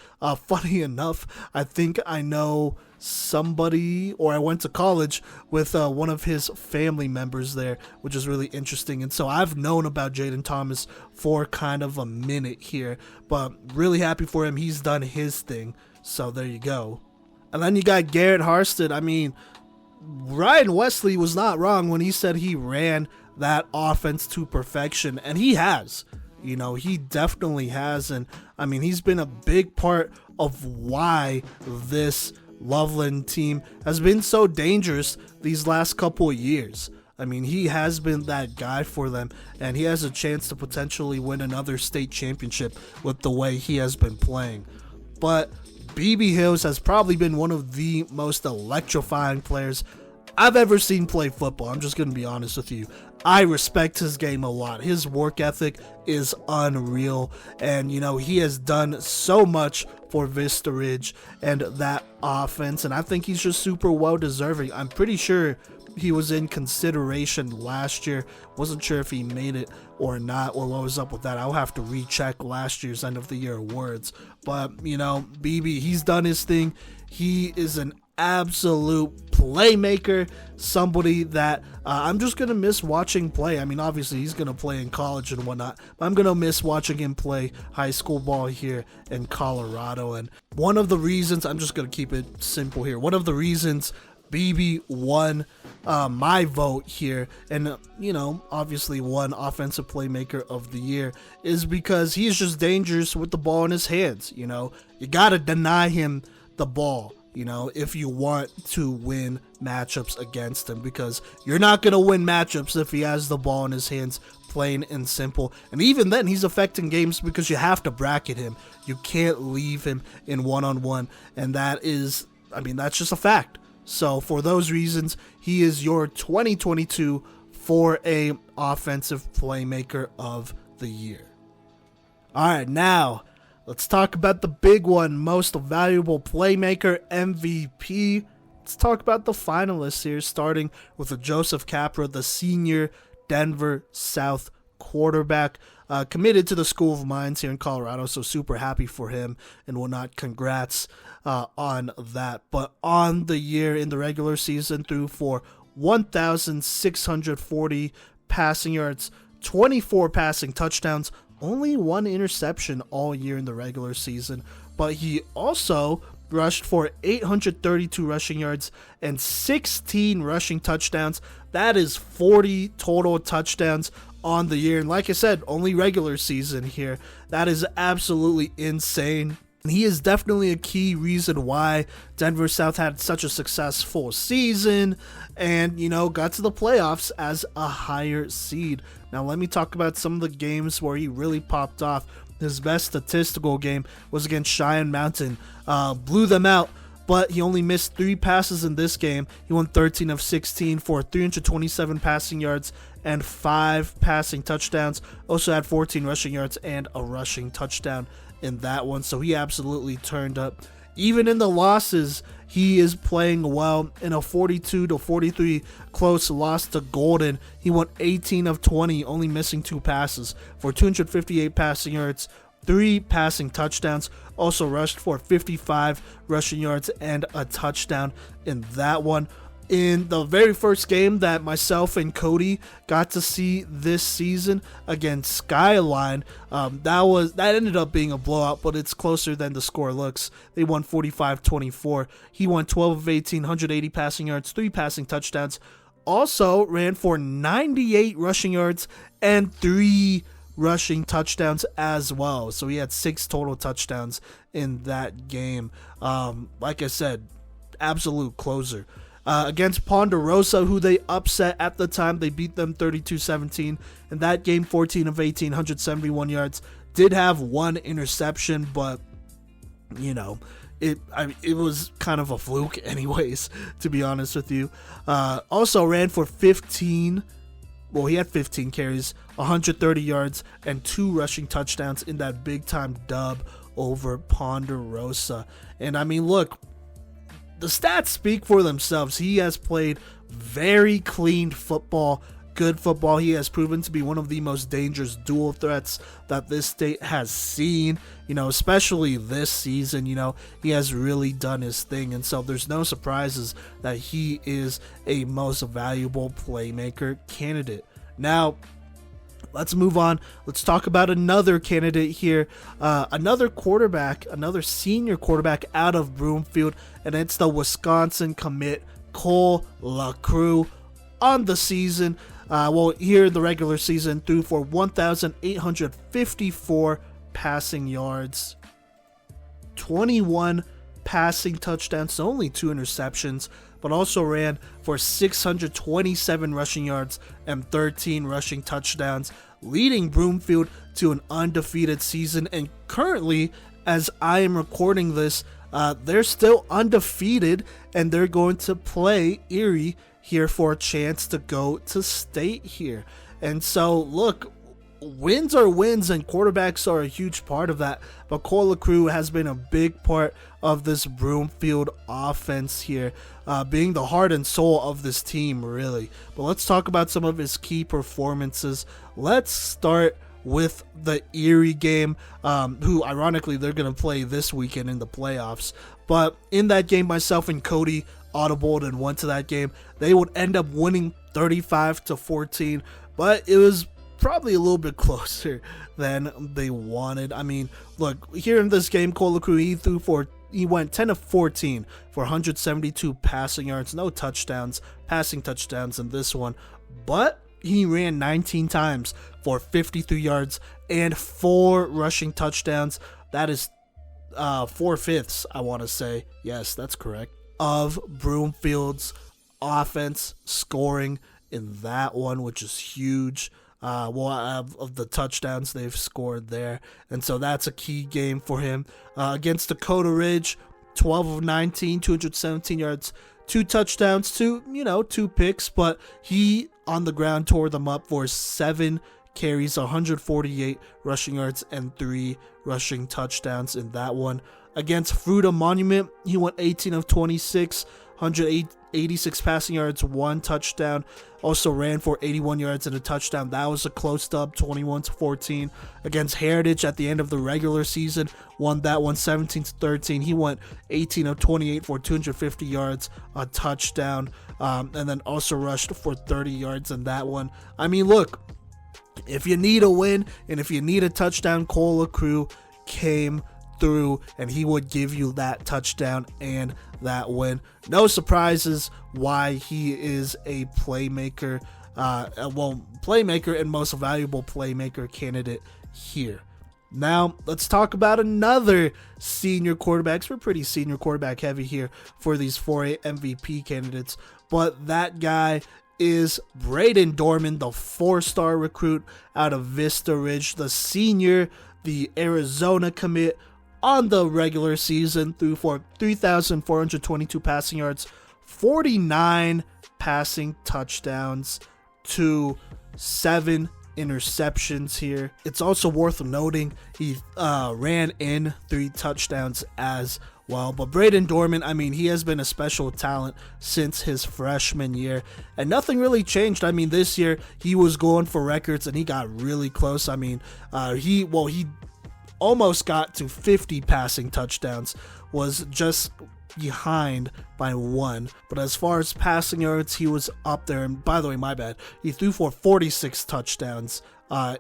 Funny enough, I think I know somebody, or I went to college with one of his family members there, which is really interesting. And so I've known about Jaden Thomas for kind of a minute here, but really happy for him. He's done his thing. So there you go. And then you got Garrett Harstead. I mean, Ryan Wesley was not wrong when he said he ran that offense to perfection, and he has. You know, he definitely has. And I mean, he's been a big part of why this Loveland team has been so dangerous these last couple of years. I mean, he has been that guy for them, and he has a chance to potentially win another state championship with the way he has been playing. But BB Hills has probably been one of the most electrifying players I've ever seen play football. I'm just going to be honest with you. I respect his game a lot. His work ethic is unreal, and, you know, he has done so much for Vista Ridge and that offense, and I think he's just super well deserving. I'm pretty sure he was in consideration last year. Wasn't sure if he made it or not, or what was up with that. I'll have to recheck last year's end of the year awards. But, you know, BB, he's done his thing. He is an absolute playmaker, somebody that I'm just going to miss watching play. I mean, obviously he's going to play in college and whatnot, but I'm going to miss watching him play high school ball here in Colorado. And one of the reasons, I'm just going to keep it simple here, one of the reasons BB won my vote here, and, you know, obviously won Offensive Playmaker of the Year, is because he's just dangerous with the ball in his hands. You know, you got to deny him the ball. if you want to win matchups against him, because you're not going to win matchups if he has the ball in his hands, plain and simple. And even then, he's affecting games because you have to bracket him. You can't leave him in one-on-one, and that's just a fact. So for those reasons, he is your 2022 4A Offensive Playmaker of the Year. All right, now let's talk about the big one, Most Valuable Playmaker, MVP. Let's talk about the finalists here, starting with Joseph Capra, the senior Denver South quarterback, committed to the School of Mines here in Colorado, so super happy for him and whatnot. Congrats on that. But on the year, in the regular season, threw for 1,640 passing yards, 24 passing touchdowns, only one interception all year in the regular season. But he also rushed for 832 rushing yards and 16 rushing touchdowns. That is 40 total touchdowns on the year. And like I said, only regular season here. That is absolutely insane. And he is definitely a key reason why Denver South had such a successful season and, got to the playoffs as a higher seed. Now, let me talk about some of the games where he really popped off. His best statistical game was against Cheyenne Mountain. Blew them out, but he only missed 3 passes in this game. He won 13 of 16 for 327 passing yards and 5 passing touchdowns. Also had 14 rushing yards and a rushing touchdown in that one, so he absolutely turned up. Even in the losses, he is playing well. In a 42-43 close loss to Golden, he went 18 of 20, only missing 2 passes for 258 passing yards, 3 passing touchdowns. Also rushed for 55 rushing yards and a touchdown in that one. In the very first game that myself and Kodey got to see this season against Skyline, that ended up being a blowout, but it's closer than the score looks. They won 45-24. He won 12 of 18, 180 passing yards, 3 passing touchdowns. Also ran for 98 rushing yards and 3 rushing touchdowns as well. So he had 6 total touchdowns in that game. Like I said, absolute closer. Against Ponderosa, who they upset at the time. They beat them 32-17. In that game, 14 of 18, 171 yards. Did have 1 interception, but, it was kind of a fluke anyways, to be honest with you. Also ran for 15. Well, he had 15 carries, 130 yards, and 2 rushing touchdowns in that big-time dub over Ponderosa. And, look, the stats speak for themselves. He has played very clean football, good football. He has proven to be one of the most dangerous dual threats that this state has seen, especially this season. He has really done his thing, and so there's no surprises that he is a most valuable playmaker candidate. Now, let's move on. Let's talk about another candidate here. Another quarterback, another senior quarterback out of Broomfield, and it's the Wisconsin commit, Cole LaCrue. On the season, here in the regular season, threw for 1,854 passing yards, 21 passing touchdowns, so only 2 interceptions, but also ran for 627 rushing yards and 13 rushing touchdowns, leading Broomfield to an undefeated season. And currently, as I am recording this, they're still undefeated, and they're going to play Erie here for a chance to go to state here. And so, look, wins are wins, and quarterbacks are a huge part of that. But Cole LaCrue has been a big part of this Broomfield offense here, being the heart and soul of this team, really. But let's talk about some of his key performances. Let's start with the Erie game, who ironically they're going to play this weekend in the playoffs. But in that game, myself and Kodey audibled and went to that game. They would end up winning 35-14, but it was probably a little bit closer than they wanted. Look, here in this game, Cole LaCrue, he went 10 of 14 for 172 passing yards, no touchdowns, passing touchdowns in this one, but he ran 19 times for 53 yards and 4 rushing touchdowns. That is 4/5, I want to say. Yes, that's correct. Of Broomfield's offense scoring in that one, which is huge. Of the touchdowns they've scored there. And so that's a key game for him. Against Dakota Ridge, 12 of 19, 217 yards, 2 touchdowns, 2 picks, but he on the ground tore them up for 7 carries, 148 rushing yards, and 3 rushing touchdowns in that one. Against Fruita Monument, he went 18 of 26, 186 passing yards, 1 touchdown. Also ran for 81 yards and a touchdown. That was a close dub, 21-14. Against Heritage at the end of the regular season, won that one 17-13. He went 18 of 28 for 250 yards, a touchdown, and then also rushed for 30 yards in that one. I mean, look, if you need a win and if you need a touchdown, Cole LaCrue came through and he would give you that touchdown and that win. No surprises why he is a playmaker, playmaker and most valuable playmaker candidate here. Now, let's talk about another senior quarterbacks. We're pretty senior quarterback heavy here for these 4A MVP candidates, but that guy is Braden Dorman, the 4-star recruit out of Vista Ridge, the senior, the Arizona commit. On the regular season, threw for 3,422 passing yards, 49 passing touchdowns to 7 interceptions here. It's also worth noting he ran in 3 touchdowns as well. But Braden Dorman, I mean, he has been a special talent since his freshman year, and nothing really changed. I mean, this year he was going for records and he got really close. I mean, he almost got to 50 passing touchdowns, was just behind by 1. But as far as passing yards, he was up there. And by the way, my bad, he threw for 46 touchdowns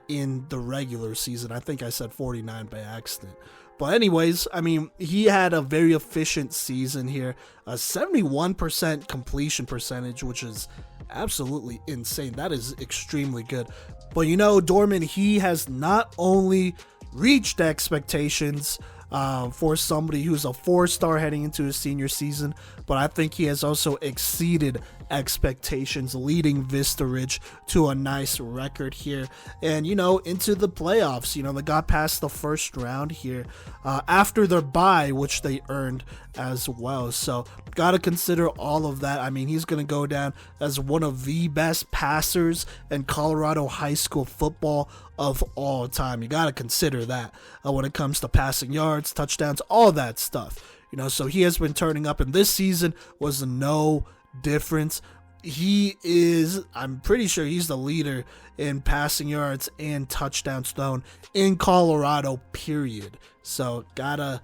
in the regular season. I think I said 49 by accident. But anyways, I mean, he had a very efficient season here, a 71% completion percentage, which is absolutely insane. That is extremely good. But Dorman, he has not only reached expectations for somebody who's a 4-star heading into his senior season, but I think he has also exceeded expectations, leading Vista Ridge to a nice record here and into the playoffs. They got past the first round here after their bye, which they earned as well. So got to consider all of that. I mean, he's going to go down as one of the best passers in Colorado high school football of all time. You got to consider that when it comes to passing yards, touchdowns, all that stuff. So he has been turning up, and this season was no difference. I'm pretty sure he's the leader in passing yards and touchdowns thrown in Colorado, period. So gotta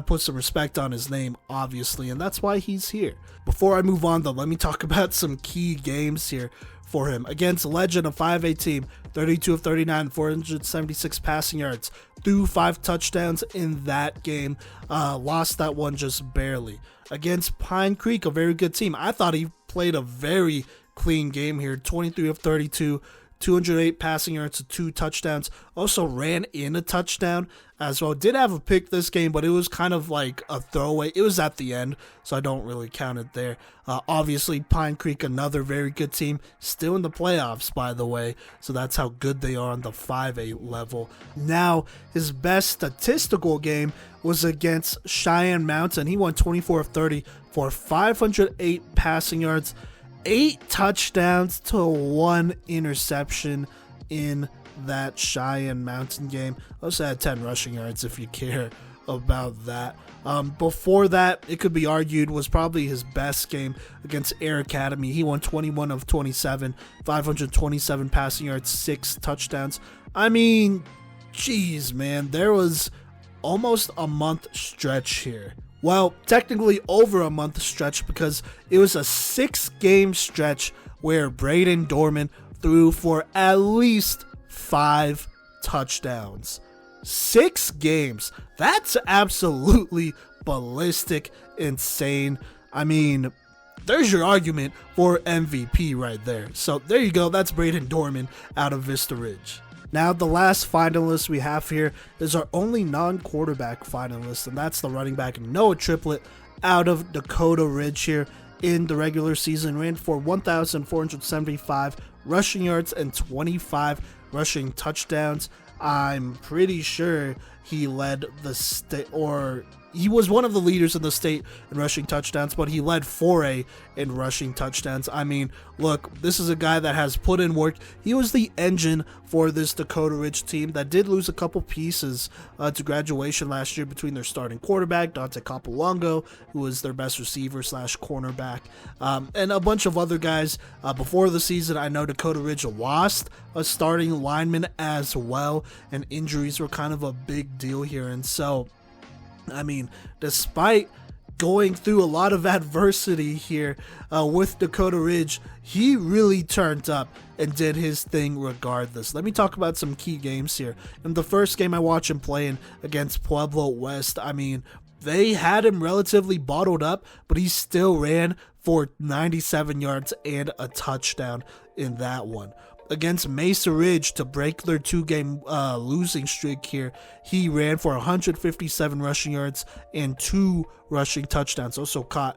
put some respect on his name, obviously, and that's why he's here. Before I move on, though, let me talk about some key games here for him. Against Legend, a 5A team, 32 of 39, 476 passing yards, threw 5 touchdowns in that game. Lost that one just barely. Against Pine Creek, a very good team. I thought he played a very clean game here, 23 of 32, 208 passing yards, 2 touchdowns. Also ran in a touchdown as well. Did have a pick this game, but it was kind of like a throwaway. It was at the end, so I don't really count it there. Obviously, Pine Creek, another very good team. Still in the playoffs, by the way, so that's how good they are on the 5A level. Now, his best statistical game was against Cheyenne Mountain. He won 24 of 30 for 508 passing yards, 8 touchdowns to 1 interception in that Cheyenne Mountain game. Also had 10 rushing yards if you care about that. Before that, it could be argued was probably his best game against Air Academy. He won 21 of 27, 527 passing yards, 6 touchdowns. I mean, geez, man, there was almost a month stretch here. Well, technically over a month stretch, because it was a 6-game stretch where Braden Dorman threw for at least 5 touchdowns. 6 games. That's absolutely ballistic, insane. I mean, there's your argument for MVP right there. So there you go. That's Braden Dorman out of Vista Ridge. Now, the last finalist we have here is our only non-quarterback finalist, and that's the running back Noah Triplett out of Dakota Ridge here in the regular season. Ran for 1,475 rushing yards and 25 rushing touchdowns. I'm pretty sure he led the state, or he was one of the leaders in the state in rushing touchdowns, but he led 4A in rushing touchdowns. I mean, look, this is a guy that has put in work. He was the engine for this Dakota Ridge team that did lose a couple pieces to graduation last year between their starting quarterback, Dante Capolongo, who was their best receiver / cornerback, and a bunch of other guys. Before the season, I know Dakota Ridge lost a starting lineman as well, and injuries were kind of a big deal here. And so, I mean, despite going through a lot of adversity here with Dakota Ridge, he really turned up and did his thing regardless. Let me talk about some key games here. In the first game I watched him playing against Pueblo West, I mean, they had him relatively bottled up, but he still ran for 97 yards and a touchdown in that one. Against Mesa Ridge, to break their 2-game losing streak here, he ran for 157 rushing yards and 2 rushing touchdowns. Also caught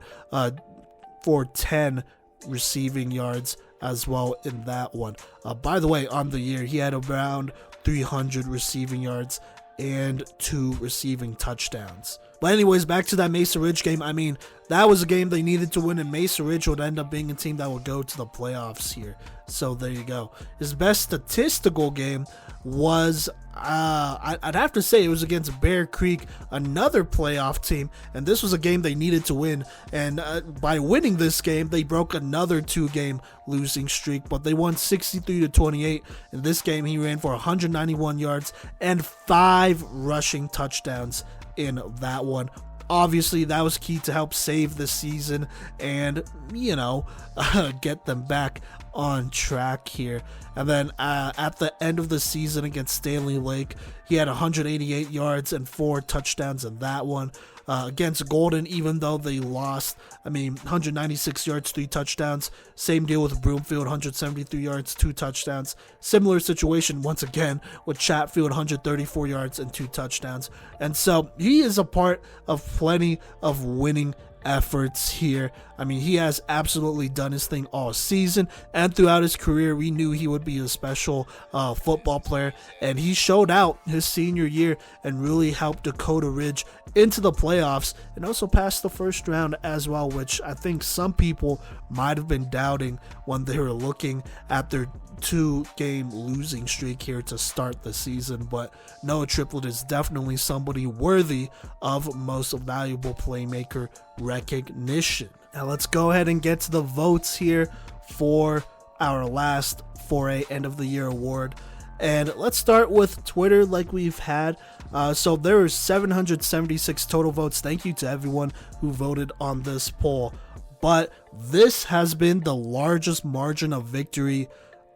for 10 receiving yards as well in that one. By the way, on the year, he had around 300 receiving yards and 2 receiving touchdowns. But anyways, back to that Mesa Ridge game. I mean, that was a game they needed to win, and Mesa Ridge would end up being a team that would go to the playoffs here. So there you go. His best statistical game was, I'd have to say it was against Bear Creek, another playoff team, and this was a game they needed to win. And by winning this game, they broke another 2-game losing streak, but they won 63-28. In this game, he ran for 191 yards and 5 rushing touchdowns in that one. Obviously, that was key to help save the season and, get them back on track here. And then at the end of the season against Stanley Lake, he had 188 yards and 4 touchdowns in that one. Against Golden, even though they lost, 196 yards, 3 touchdowns. Same deal with Broomfield, 173 yards, 2 touchdowns. Similar situation once again with Chatfield, 134 yards and 2 touchdowns. And so he is a part of plenty of winning efforts here. He has absolutely done his thing all season, and throughout his career we knew he would be a special football player, and he showed out his senior year and really helped Dakota Ridge into the playoffs and also passed the first round as well, which I think some people might have been doubting when they were looking at their 2-game losing streak here to start the season. But Noah Triplett is definitely somebody worthy of most valuable playmaker recognition. Now let's go ahead and get to the votes here for our last 4A End of the Year award. And let's start with Twitter like we've had. So there were 776 total votes. Thank you to everyone who voted on this poll. But this has been the largest margin of victory,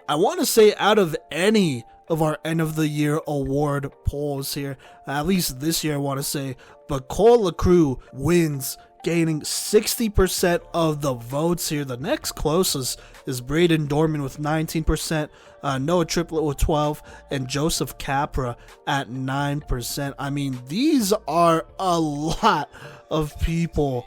I want to say, out of any of our End of the Year award polls here. At least this year, I want to say. But Cole LaCrue wins, gaining 60% of the votes here. The next closest is Braden Dorman with 19%, Noah Triplett with 12%, and Joseph Capra at 9%. These are a lot of people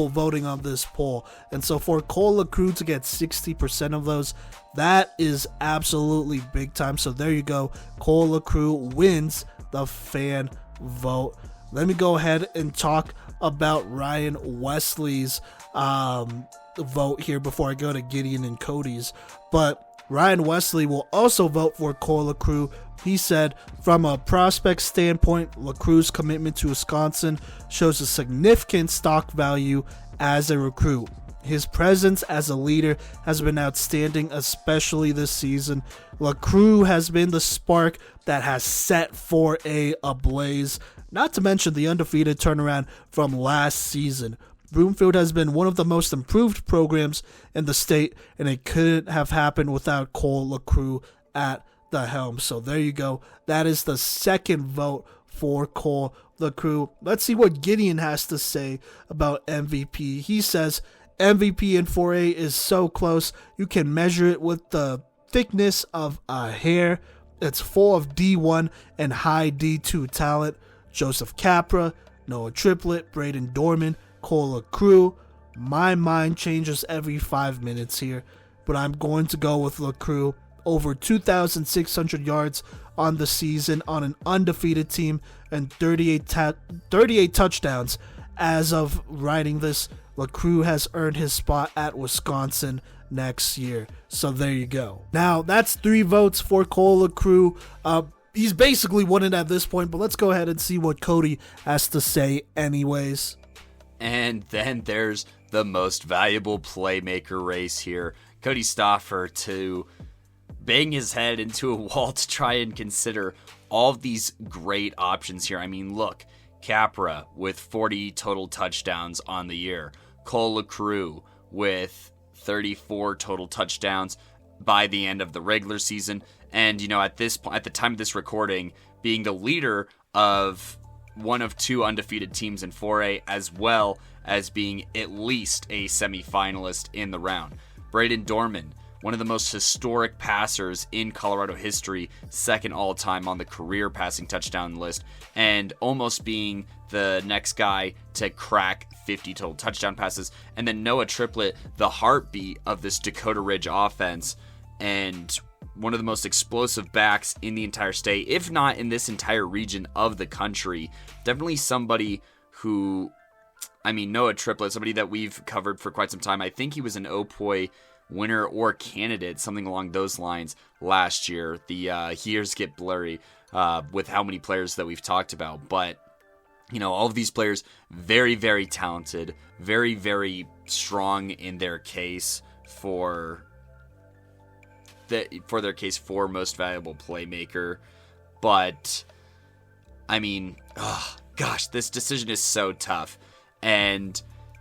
voting on this poll. And so for Cole LaCrue to get 60% of those, that is absolutely big time. So there you go. Cole LaCrue wins the fan vote. Let me go ahead and talk about Ryan Wesley's vote here before I go to Gideon and Kodey's. But Ryan Wesley will also vote for Cole LaCrue. He said, from a prospect standpoint, LaCrue's commitment to Wisconsin shows a significant stock value as a recruit. His presence as a leader has been outstanding, especially this season. LaCrue has been the spark that has set 4A ablaze, not to mention the undefeated turnaround from last season. Broomfield has been one of the most improved programs in the state, and it couldn't have happened without Cole LaCrue at the helm. So there you go. That is the second vote for Cole LaCrue. Let's see what Gideon has to say about MVP. He says, MVP in 4A is so close, you can measure it with the thickness of a hair. It's full of D1 and high D2 talent. Joseph Capra, Noah Triplett, Braden Dorman, Cole LaCrue. My mind changes every 5 minutes here, but I'm going to go with LaCrue. Over 2,600 yards on the season on an undefeated team and 38 touchdowns. As of writing this, LaCrue has earned his spot at Wisconsin next year. So there you go. Now, that's 3 votes for Cole LaCrue. He's basically won it at this point, but let's go ahead and see what Kodey has to say anyways. And then there's the most valuable playmaker race here. Kodey Stauffer to bang his head into a wall to try and consider all of these great options here. I mean, look, Capra with 40 total touchdowns on the year. Cole LaCrue with 34 total touchdowns by the end of the regular season. And, at the time of this recording, being the leader of one of 2 undefeated teams in 4A, as well as being at least a semifinalist in the round. Braden Dorman, one of the most historic passers in Colorado history, second all-time on the career passing touchdown list, and almost being the next guy to crack 50 total touchdown passes. And then Noah Triplett, the heartbeat of this Dakota Ridge offense, and one of the most explosive backs in the entire state, if not in this entire region of the country. Definitely somebody who, Noah Triplett, somebody that we've covered for quite some time. I think he was an OPOY winner or candidate, something along those lines last year. The years get blurry with how many players that we've talked about, but all of these players very, very talented, very, very strong in their case for their case for most valuable playmaker. But this decision is so tough. And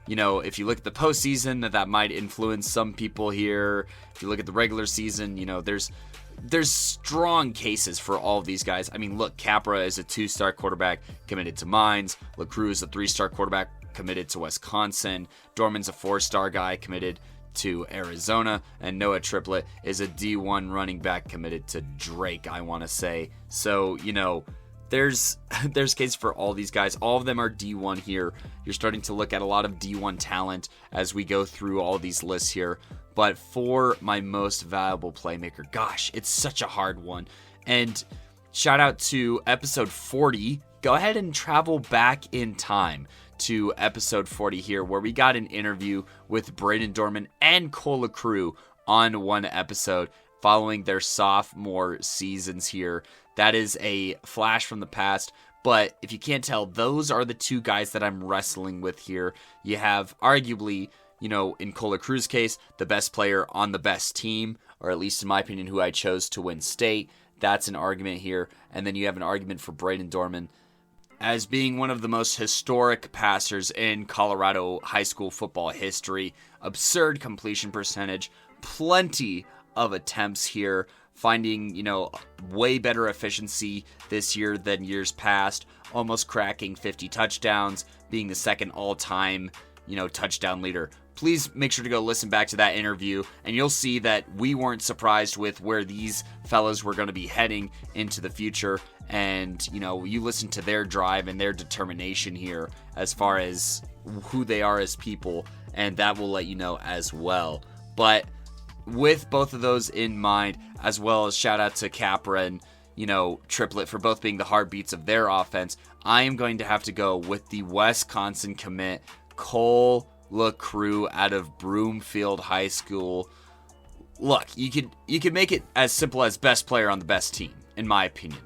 if you look at the postseason, that might influence some people here. If you look at the regular season, there's strong cases for all of these guys. Look, Capra is a 2-star quarterback committed to Mines. LaCrue is a 3-star quarterback committed to Wisconsin. Dorman's a 4-star guy committed to Arizona. And Noah Triplett is a D1 running back committed to Drake, I want to say. So, there's cases for all these guys. All of them are D1 here. You're starting to look at a lot of D1 talent as we go through all these lists here. But for my most valuable playmaker, gosh, it's such a hard one. And shout out to episode 40. Go ahead and travel back in time to episode 40 here, where we got an interview with Braden Dorman and Cole LaCrue on one episode following their sophomore seasons here. That is a flash from the past, but if you can't tell, those are the 2 guys that I'm wrestling with here. You have arguably, in Cole LaCrue's case, the best player on the best team, or at least in my opinion, who I chose to win state. That's an argument here. And then you have an argument for Braden Dorman as being one of the most historic passers in Colorado high school football history. Absurd completion percentage, plenty of attempts here, finding, way better efficiency this year than years past, almost cracking 50 touchdowns, being the second all-time, touchdown leader. Please make sure to go listen back to that interview, and you'll see that we weren't surprised with where these fellas were going to be heading into the future. And, you listen to their drive and their determination here as far as who they are as people, and that will let you know as well. But with both of those in mind, as well as shout out to Capra and, Triplett for both being the heartbeats of their offense, I am going to have to go with the Wisconsin commit, Cole LaCrue out of Broomfield High School. Look, you could make it as simple as best player on the best team, in my opinion.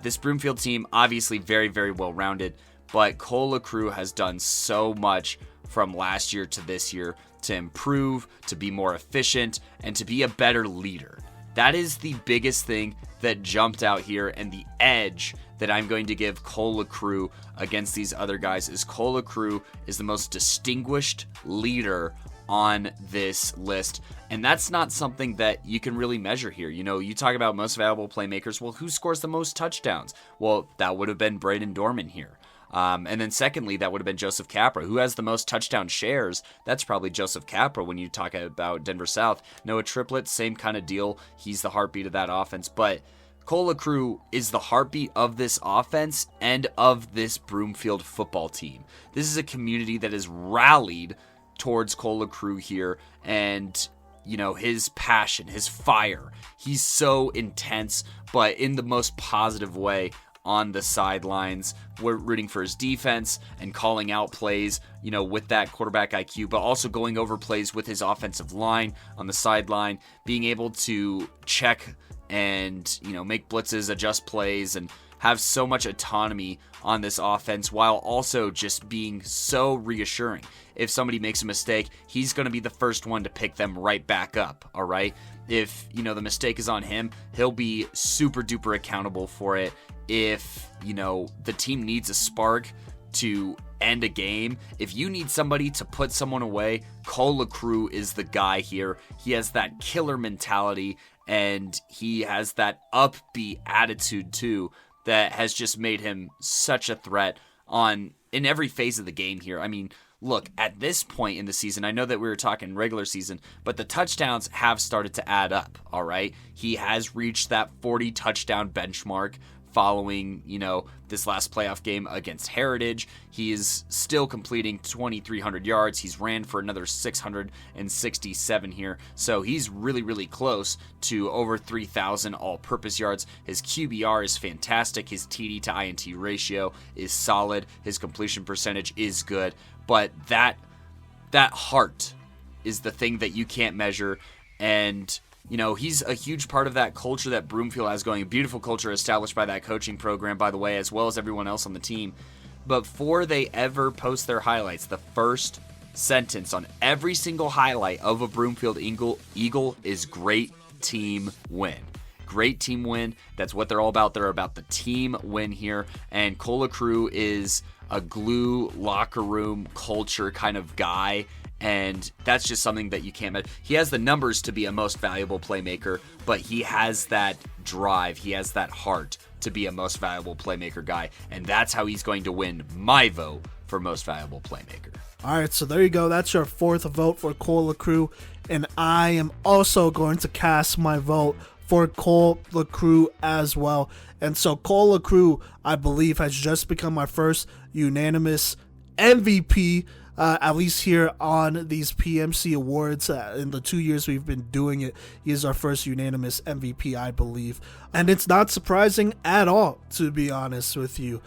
This Broomfield team, obviously very, very well-rounded, but Cole LaCrue has done so much from last year to this year to improve, to be more efficient, and to be a better leader. That is the biggest thing that jumped out here, and the edge that I'm going to give Cole LaCrue against these other guys is Cole LaCrue is the most distinguished leader on this list, and that's not something that you can really measure here. You talk about most valuable playmakers. Well, who scores the most touchdowns? Well, that would have been Braden Dorman here. And then secondly, that would have been Joseph Capra. Who has the most touchdown shares? That's probably Joseph Capra when you talk about Denver South. Noah Triplett, same kind of deal. He's the heartbeat of that offense. But Cole LaCrue is the heartbeat of this offense and of this Broomfield football team. This is a community that has rallied towards Cole LaCrue here, and his passion, his fire. He's so intense, but in the most positive way on the sidelines. We're rooting for his defense and calling out plays, with that quarterback IQ, but also going over plays with his offensive line on the sideline, being able to check and, make blitzes, adjust plays, and have so much autonomy on this offense while also just being so reassuring. If somebody makes a mistake, he's going to be the first one to pick them right back up, all right? If, the mistake is on him, he'll be super duper accountable for it. If, the team needs a spark to end a game, if you need somebody to put someone away, Cole LaCrue is the guy here. He has that killer mentality, and he has that upbeat attitude too that has just made him such a threat in every phase of the game here. I mean, look, at this point in the season, I know that we were talking regular season, but the touchdowns have started to add up, all right? He has reached that 40 touchdown benchmark following, this last playoff game against Heritage. He is still completing 2,300 yards. He's ran for another 667 here. So he's really, really close to over 3,000 all-purpose yards. His QBR is fantastic. His TD to INT ratio is solid. His completion percentage is good. But that heart is the thing that you can't measure. And he's a huge part of that culture that Broomfield has going. A beautiful culture established by that coaching program, by the way, as well as everyone else on the team. But before they ever post their highlights, the first sentence on every single highlight of a Broomfield Eagle is great team win. Great team win. That's what they're all about. They're about the team win here. And Cole LaCrue is a glue locker room culture kind of guy. And that's just something that you can't measure. He has the numbers to be a most valuable playmaker, but he has that drive. He has that heart to be a most valuable playmaker guy. And that's how he's going to win my vote for most valuable playmaker. All right, so there you go. That's your fourth vote for Cole LaCrue. And I am also going to cast my vote for Cole LaCrue as well. And so Cole LaCrue, I believe, has just become my first unanimous MVP, at least here on these PMC awards. In the 2 years we've been doing it, he is our first unanimous MVP, I believe. And it's not surprising at all, to be honest with you.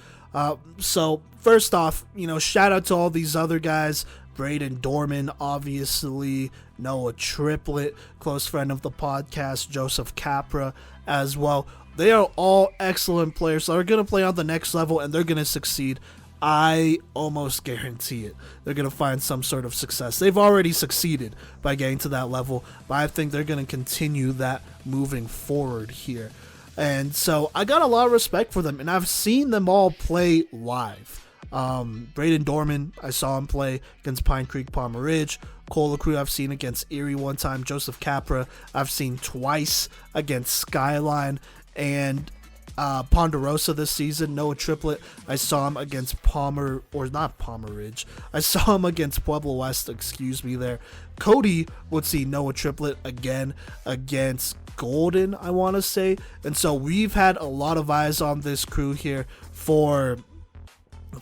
So first off, shout out to all these other guys. Braden Dorman, obviously, Noah Triplett, close friend of the podcast, Joseph Capra as well. They are all excellent players. They're going to play on the next level, and they're going to succeed. I almost guarantee it. They're going to find some sort of success. They've already succeeded by getting to that level, but I think they're going to continue that moving forward here. And so I got a lot of respect for them, and I've seen them all play live. Braden Dorman, I saw him play against Pine Creek Palmer Ridge. Cole LaCrue, I've seen against Erie one time. Joseph Capra, I've seen twice against Skyline and Ponderosa this season. Noah Triplett, I saw him against Ridge. I saw him against Pueblo West, there. Kodey would see Noah Triplett again against Golden, I want to say. And so we've had a lot of eyes on this crew here for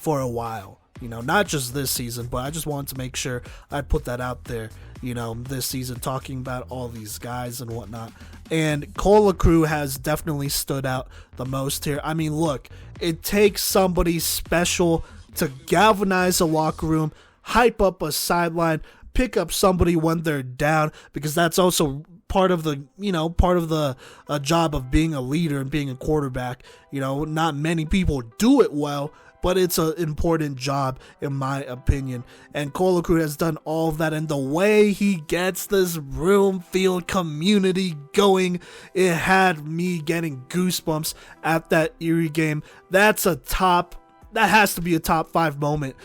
a while. Not just this season, but I just wanted to make sure I put that out there, this season, talking about all these guys and whatnot. And Cole LaCrue has definitely stood out the most here. I mean, look, it takes somebody special to galvanize a locker room, hype up a sideline, pick up somebody when they're down, because that's also part of the job of being a leader and being a quarterback. Not many people do it well, but it's an important job in my opinion. And Cole LaCrue has done all of that, and the way he gets this Broomfield community going, it had me getting goosebumps at that Erie game. That has to be a top 5 moment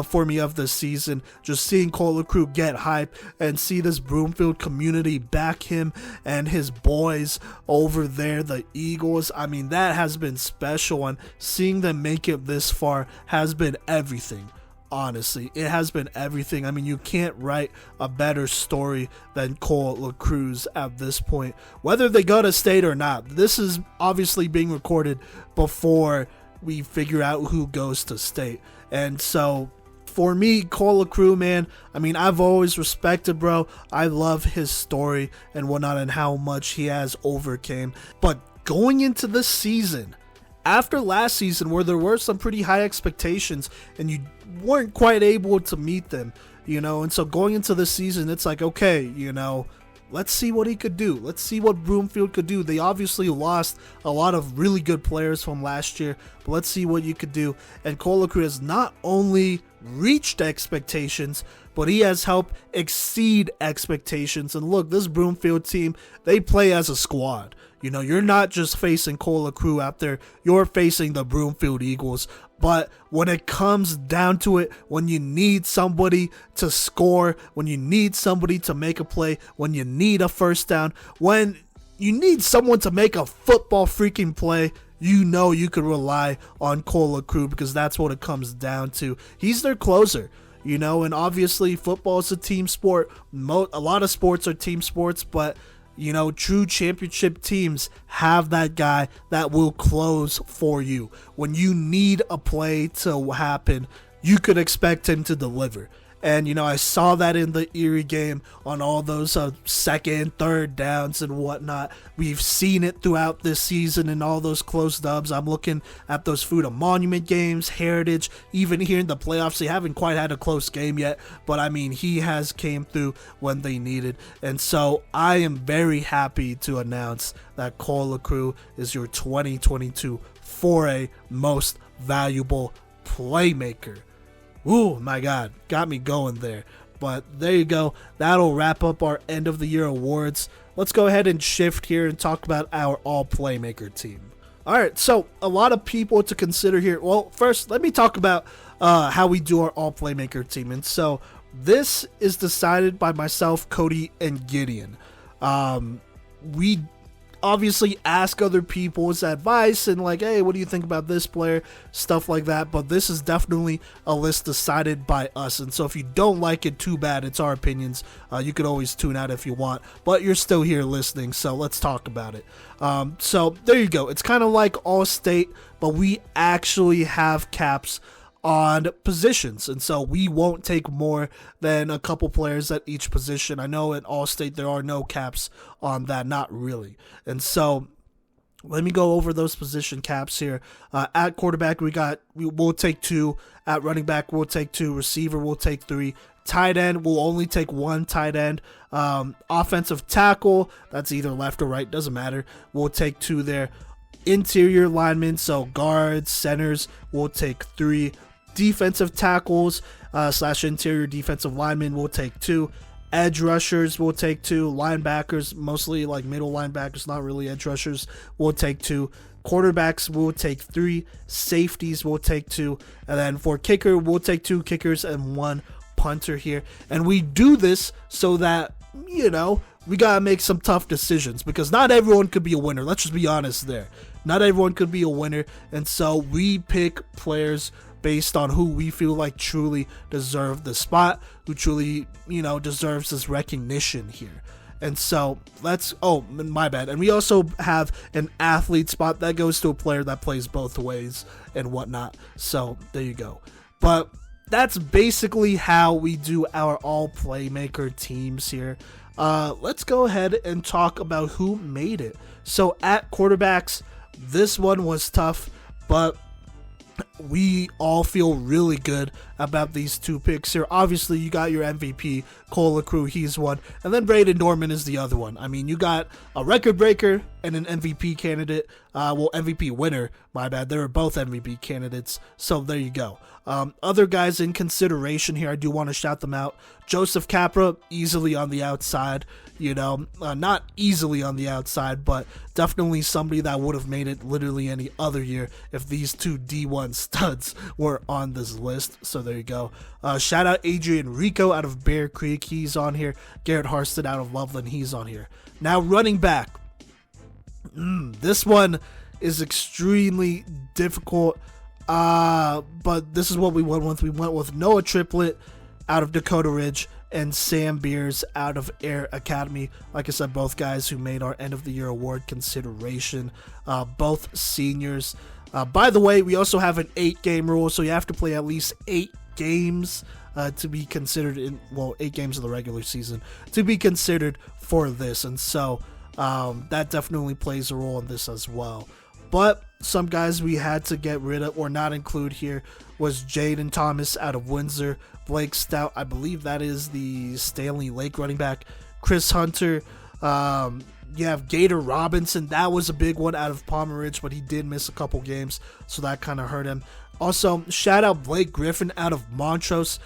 for me of this season. Just seeing Cole LaCrue get hype and see this Broomfield community back him and his boys over there, the Eagles. I mean, that has been special, and seeing them make it this far has been everything Honestly, it has been everything. I mean, you can't write a better story than Cole LaCruz at this point. Whether they go to state or not, this is obviously being recorded before we figure out who goes to state. And so, for me, Cole LaCruz, man, I mean, I've always respected, bro. I love his story and whatnot and how much he has overcame. But going into this season, after last season where there were some pretty high expectations and you weren't quite able to meet them, and so going into this season, it's like, okay, let's see what he could do. Let's see what Broomfield could do. They obviously lost a lot of really good players from last year, but let's see what you could do. And Cole LaCruz has not only reached expectations, but he has helped exceed expectations. And look, this Broomfield team, they play as a squad. You're not just facing Cole LaCruz out there, you're facing the Broomfield Eagles. But when it comes down to it, when you need somebody to score, when you need somebody to make a play, when you need a first down, when you need someone to make a football freaking play, you can rely on Cole LaCruz, because that's what it comes down to. He's their closer. And obviously football is a team sport. A lot of sports are team sports, but true championship teams have that guy that will close for you. When you need a play to happen, you could expect him to deliver. And, I saw that in the Erie game on all those second, third downs and whatnot. We've seen it throughout this season in all those close dubs. I'm looking at those Freedom Monument games, Heritage, even here in the playoffs. They haven't quite had a close game yet, but I mean, he has came through when they needed. And so I am very happy to announce that Cole LaCruz is your 2022 4A Most Valuable Playmaker. Ooh, my God, got me going there. But there you go. That'll wrap up our end of the year awards. Let's go ahead and shift here and talk about our All Playmaker team. All right, so a lot of people to consider here. Well, first, let me talk about how we do our All Playmaker team. And so this is decided by myself, Kodey, and Gideon. We obviously ask other people's advice and like, hey, what do you think about this player, stuff like that, but this is definitely a list decided by us. And so if you don't like it, too bad, it's our opinions. You could always tune out if you want, but you're still here listening, so let's talk about it. So there you go. It's kind of like All State, but we actually have caps on positions, and so we won't take more than a couple players at each position. I know at All State there are no caps on that, not really. And so let me go over those position caps here. At quarterback, we'll take 2. At running back, we'll take 2. Receiver, we'll take 3. Tight end, we'll only take 1 tight end. Offensive tackle, that's either left or right, doesn't matter. We'll take 2 there. Interior linemen, so guards, centers, we'll take 3. Defensive tackles / interior defensive linemen will take 2. Edge rushers will take 2. Linebackers, mostly like middle linebackers, not really edge rushers, will take 2. Quarterbacks will take 3. Safeties will take 2. And then for kicker, we'll take 2 kickers and 1 punter here. And we do this so that, we got to make some tough decisions, because not everyone could be a winner. Let's just be honest there. Not everyone could be a winner. And so we pick players based on who we feel like truly deserve the spot, who truly, deserves this recognition here. And so my bad. And we also have an athlete spot that goes to a player that plays both ways and whatnot. So there you go. But that's basically how we do our All Playmaker teams here. Let's go ahead and talk about who made it. So at quarterbacks, this one was tough, but we all feel really good about these 2 picks here. Obviously, you got your MVP, Cole LaCruz, he's one, and then Braden Dorman is the other one. I mean, you got a record breaker and an MVP candidate. MVP winner, my bad. They were both MVP candidates, so there you go. Other guys in consideration here, I do want to shout them out. Joseph Capra, easily on the outside, not easily on the outside, but definitely somebody that would have made it literally any other year if these 2 D1 studs were on this list. So there you go. Shout out Adrian Rico out of Bear Creek, he's on here. Garrett Harston out of Loveland, he's on here. Now running back. This one is extremely difficult. But this is what we went with. We went with Noah Triplett out of Dakota Ridge and Sam Beers out of Air Academy. Like I said, both guys who made our end of the year award consideration, both seniors. By the way, we also have an 8-game rule, so you have to play at least 8 games to be considered 8 games of the regular season to be considered for this. And so that definitely plays a role in this as well. But some guys we had to get rid of or not include here was Jaden Thomas out of Windsor, Blake Stout, I believe that is the Stanley Lake running back, Chris Hunter, you have Gator Robinson, that was a big one out of Palmer Ridge, but he did miss a couple games, so that kind of hurt him. Also, shout out Blake Griffin out of Montrose.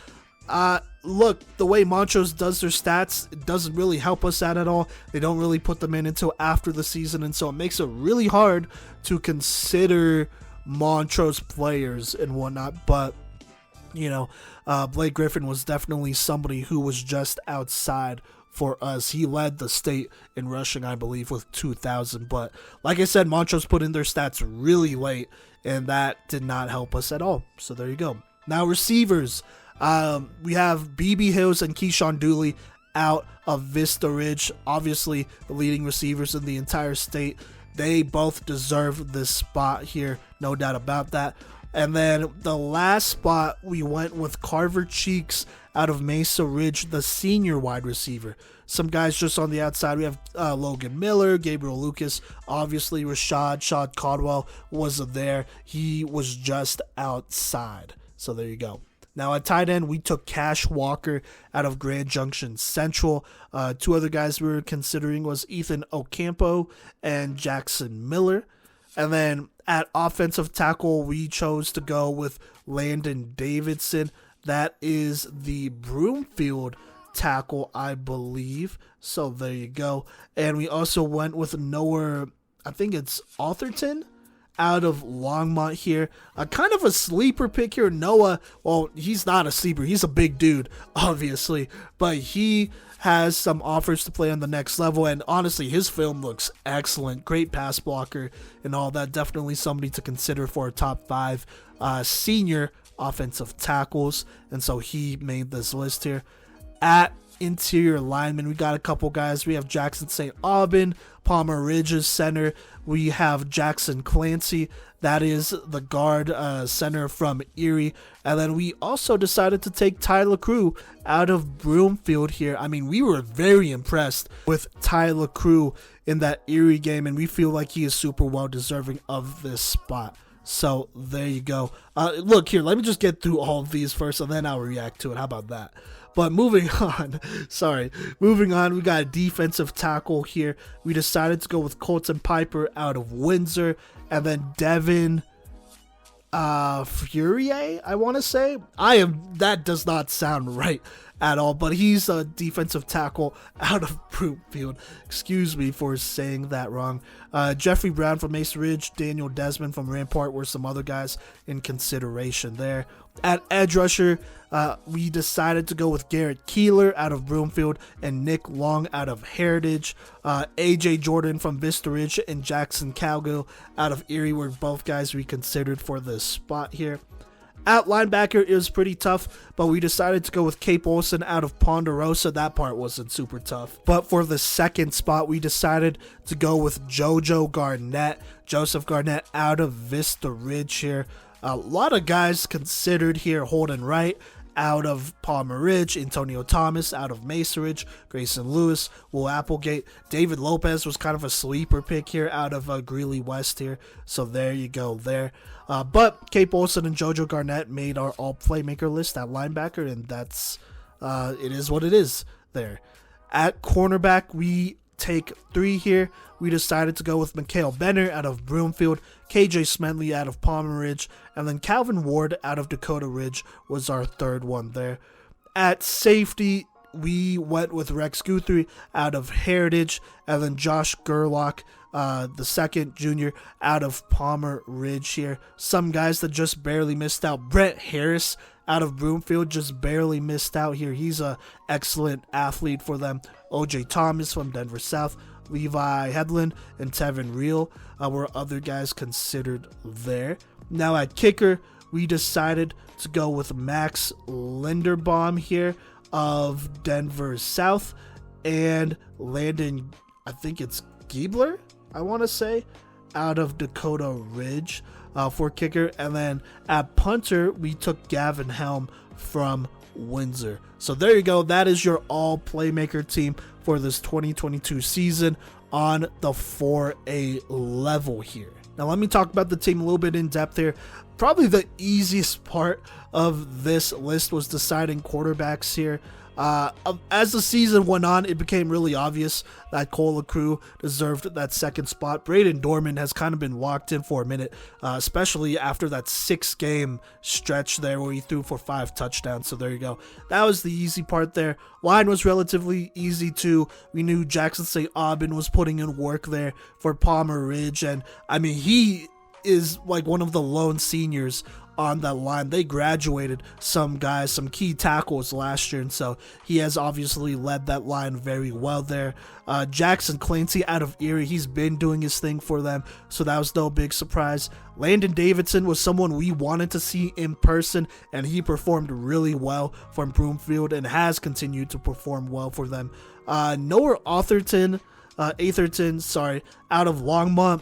Look, the way Montrose does their stats, it doesn't really help us out at all. They don't really put them in until after the season, and so it makes it really hard to consider Montrose players and whatnot. But, Blake Griffin was definitely somebody who was just outside for us. He led the state in rushing, I believe, with 2,000. But like I said, Montrose put in their stats really late, and that did not help us at all. So there you go. Now receivers. We have BB Hills and Keyshawn Dooley out of Vista Ridge. Obviously, the leading receivers in the entire state. They both deserve this spot here, no doubt about that. And then the last spot, we went with Carver Cheeks out of Mesa Ridge, the senior wide receiver. Some guys just on the outside. We have Logan Miller, Gabriel Lucas, obviously Shad Caldwell wasn't there. He was just outside. So there you go. Now at tight end, we took Cash Walker out of Grand Junction Central. 2 other guys we were considering was Ethan Ocampo and Jackson Miller. And then at offensive tackle, we chose to go with Landon Davidson. That is the Broomfield tackle, I believe. So there you go. And we also went with Noah, I think it's Atherton, out of Longmont here. Kind of a sleeper pick here. Noah, well, he's not a sleeper. He's a big dude, obviously. But he has some offers to play on the next level. And honestly, his film looks excellent. Great pass blocker and all that. Definitely somebody to consider for a top 5 senior offensive tackles. And so he made this list here. At interior lineman, we got a couple guys. We have Jackson St. Aubin, Palmer Ridge's center. We have Jackson Clancy, that is the guard center from Erie. And then we also decided to take Tyler Crew out of Broomfield here. I mean, we were very impressed with Tyler Crew in that Erie game, and we feel like he is super well deserving of this spot. So there you go. Look here, let me just get through all of these first, and then I'll react to it. How about that? But moving on, we got a defensive tackle here. We decided to go with Colton Piper out of Windsor, and then Devin Furier, I want to say. That does not sound right at all, but he's a defensive tackle out of Broomfield. Excuse me for saying that wrong. Jeffrey Brown from Mesa Ridge, Daniel Desmond from Rampart were some other guys in consideration there. At edge rusher, we decided to go with Garrett Keeler out of Broomfield and Nick Long out of Heritage. AJ Jordan from Vista Ridge and Jackson Calgill out of Erie were both guys we considered for this spot here. At linebacker, it was pretty tough, but we decided to go with Cape Olson out of Ponderosa. That part wasn't super tough. But for the second spot, we decided to go with Joseph Garnett out of Vista Ridge here. A lot of guys considered here. Holden Wright out of Palmer Ridge, Antonio Thomas out of Mesa Ridge, Grayson Lewis, Will Applegate. David Lopez was kind of a sleeper pick here out of Greeley West here. So there you go there. But Cape Olson and JoJo Garnett made our all playmaker list at linebacker, and that's it is what it is there. At cornerback, we take 3 here. We decided to go with Mikhail Benner out of Broomfield, KJ Smedley out of Palmer Ridge, and then Calvin Ward out of Dakota Ridge was our third one there. At safety, we went with Rex Guthrie out of Heritage, and then Josh Gerlach, the second junior out of Palmer Ridge here. Some guys that just barely missed out. Brett Harris out of Broomfield just barely missed out here. He's an excellent athlete for them. OJ Thomas from Denver South, Levi Headland, and Tevin Reel were other guys considered there. Now at kicker, we decided to go with Max Linderbaum here of Denver South, and Landon, I think it's Giebler, I want to say, out of Dakota Ridge for kicker. And then at punter, we took Gavin Helm from Windsor. So there you go. That is your all playmaker team for this 2022 season on the 4A level here. Now let me talk about the team a little bit in depth here. Probably the easiest part of this list was deciding quarterbacks here. As the season went on, it became really obvious that Cole LaCrue deserved that second spot. Braden Dorman has kind of been locked in for a minute, especially after that 6-game stretch there where he threw for 5 touchdowns. So there you go. That was the easy part there. Line was relatively easy too. We knew Jackson St. Aubin was putting in work there for Palmer Ridge, and I mean, he is like one of the lone seniors on that line. They graduated some guys, some key tackles last year, and so he has obviously led that line very well there. Jackson Clancy out of Erie, he's been doing his thing for them, so that was no big surprise. Landon Davidson was someone we wanted to see in person, and he performed really well from Broomfield and has continued to perform well for them. Noah Atherton, out of Longmont.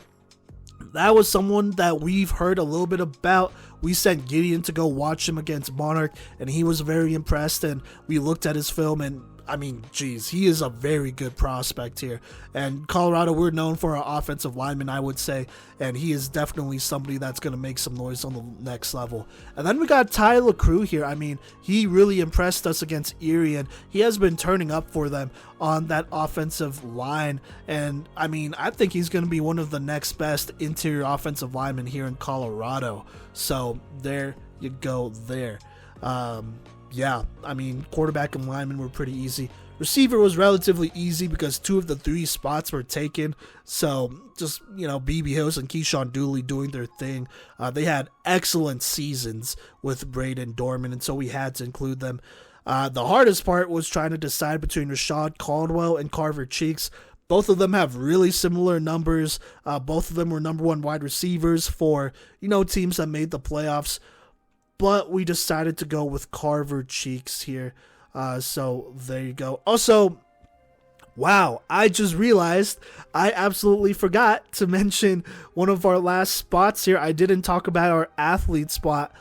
That was someone that we've heard a little bit about. We sent Gideon to go watch him against Monarch, and he was very impressed, and we looked at his film, and I mean, geez, he is a very good prospect here. And Colorado, we're known for our offensive lineman, I would say, and he is definitely somebody that's going to make some noise on the next level. And then we got Ty LaCrue here. I mean, he really impressed us against Erie, and he has been turning up for them on that offensive line. And I mean, I think he's going to be one of the next best interior offensive linemen here in Colorado. So there you go there. Yeah, I mean, quarterback and lineman were pretty easy. Receiver was relatively easy because 2 of the 3 spots were taken. So just, BB Hills and Keyshawn Dooley doing their thing. They had excellent seasons with Braden Dorman, and so we had to include them. The hardest part was trying to decide between Rashad Caldwell and Carver Cheeks. Both of them have really similar numbers. Both of them were number 1 wide receivers for, teams that made the playoffs. But we decided to go with Carver Cheeks here. So there you go. Also, wow, I just realized I absolutely forgot to mention one of our last spots here. I didn't talk about our athlete spot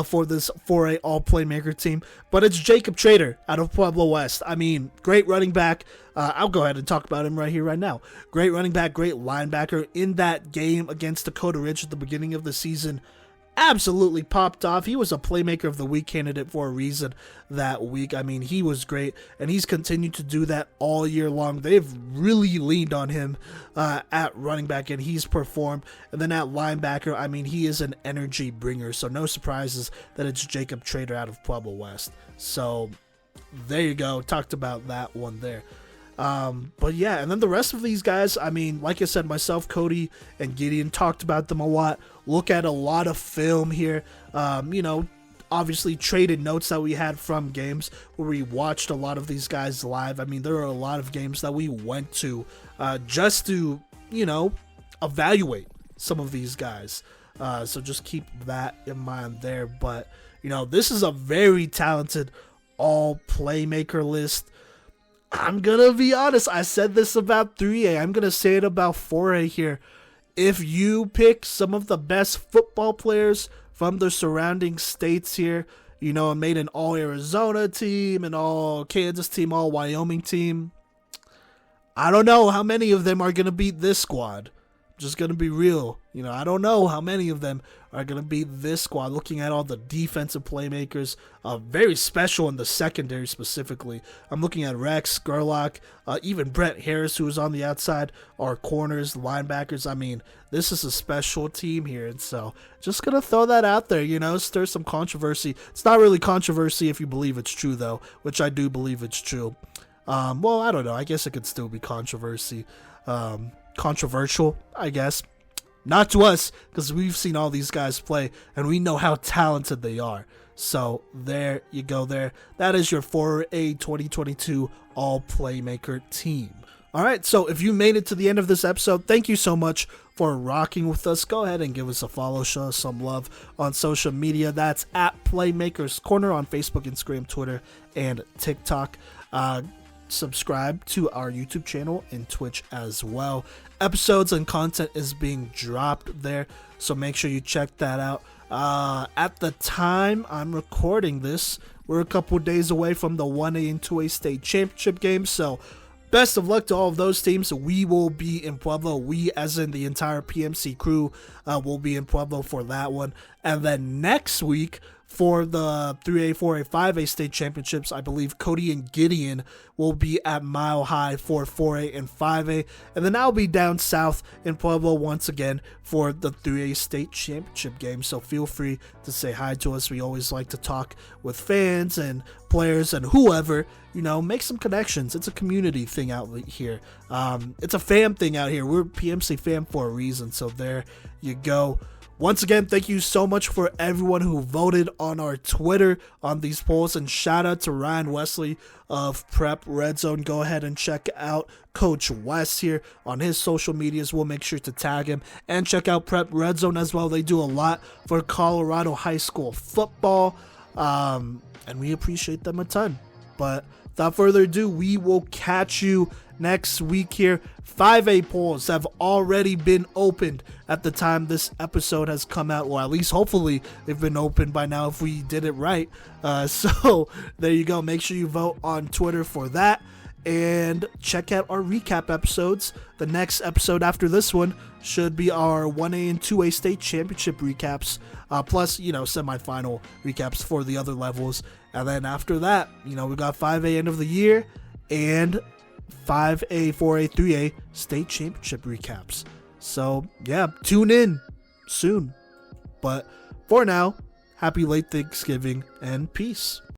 for this 4A All Playmaker team, but it's Jacob Trader out of Pueblo West. I mean, great running back. I'll go ahead and talk about him right here, right now. Great running back, great linebacker. In that game against Dakota Ridge at the beginning of the season, absolutely popped off. He was a Playmaker of the Week candidate for a reason that week. I mean, he was great, and he's continued to do that all year long. They've really leaned on him at running back, and he's performed. And then at linebacker, I mean, he is an energy bringer, so no surprises that it's Jacob Trader out of Pueblo West. So there you go. Talked about that one there. But yeah, and then the rest of these guys, I mean, like I said, myself, Kodey, and Gideon talked about them a lot. Look at a lot of film here. Obviously traded notes that we had from games where we watched a lot of these guys live. I mean, there are a lot of games that we went to just to, evaluate some of these guys. So just keep that in mind there. But, this is a very talented all playmaker list. I'm going to be honest. I said this about 3A. I'm going to say it about 4A here. If you pick some of the best football players from the surrounding states here, and made an all Arizona team, an all Kansas team, all Wyoming team, I don't know how many of them are going to beat this squad. Just going to be real. I don't know how many of them are going to beat this squad. Looking at all the defensive playmakers, very special in the secondary specifically. I'm looking at Rex, Gerlach, even Brett Harris, who is on the outside, our corners, linebackers. I mean, this is a special team here. And so just going to throw that out there, stir some controversy. It's not really controversy if you believe it's true, though, which I do believe it's true. Well, I don't know. I guess it could still be controversy. Controversial, I guess. Not to us, because we've seen all these guys play, and we know how talented they are. So, there you go there. That is your 4A 2022 All Playmaker team. All right, so if you made it to the end of this episode, thank you so much for rocking with us. Go ahead and give us a follow, show us some love on social media. That's at Playmakers Corner on Facebook, Instagram, Twitter, and TikTok. Subscribe to our YouTube channel and Twitch as well. Episodes and content is being dropped there, so make sure you check that out. At the time I'm recording this, we're a couple days away from the 1A and 2A state championship game, so best of luck to all of those teams. We will be in Pueblo. We, as in the entire PMC crew, will be in Pueblo for that one. And then next week, for the 3A, 4A, 5A state championships, I believe Kodey and Gideon will be at Mile High for 4A and 5A. And then I'll be down south in Pueblo once again for the 3A state championship game. So feel free to say hi to us. We always like to talk with fans and players and whoever, make some connections. It's a community thing out here. It's a fam thing out here. We're PMC fam for a reason. So there you go. Once again, thank you so much for everyone who voted on our Twitter on these polls, and shout out to Ryan Wesley of Prep Redzone. Go ahead and check out Coach West here on his social medias. We'll make sure to tag him, and check out Prep Redzone as well. They do a lot for Colorado high school football, and we appreciate them a ton. But without further ado, we will catch you next week here. 5A polls have already been opened at the time this episode has come out, or at least hopefully they've been opened by now if we did it right. So there you go. Make sure you vote on Twitter for that, and check out our recap episodes. The next episode after this one should be our 1A and 2A state championship recaps, plus semifinal recaps for the other levels. And then after that, we got 5A end of the year and 5A, 4A, 3A state championship recaps. So yeah, tune in soon. But for now, happy late Thanksgiving and peace.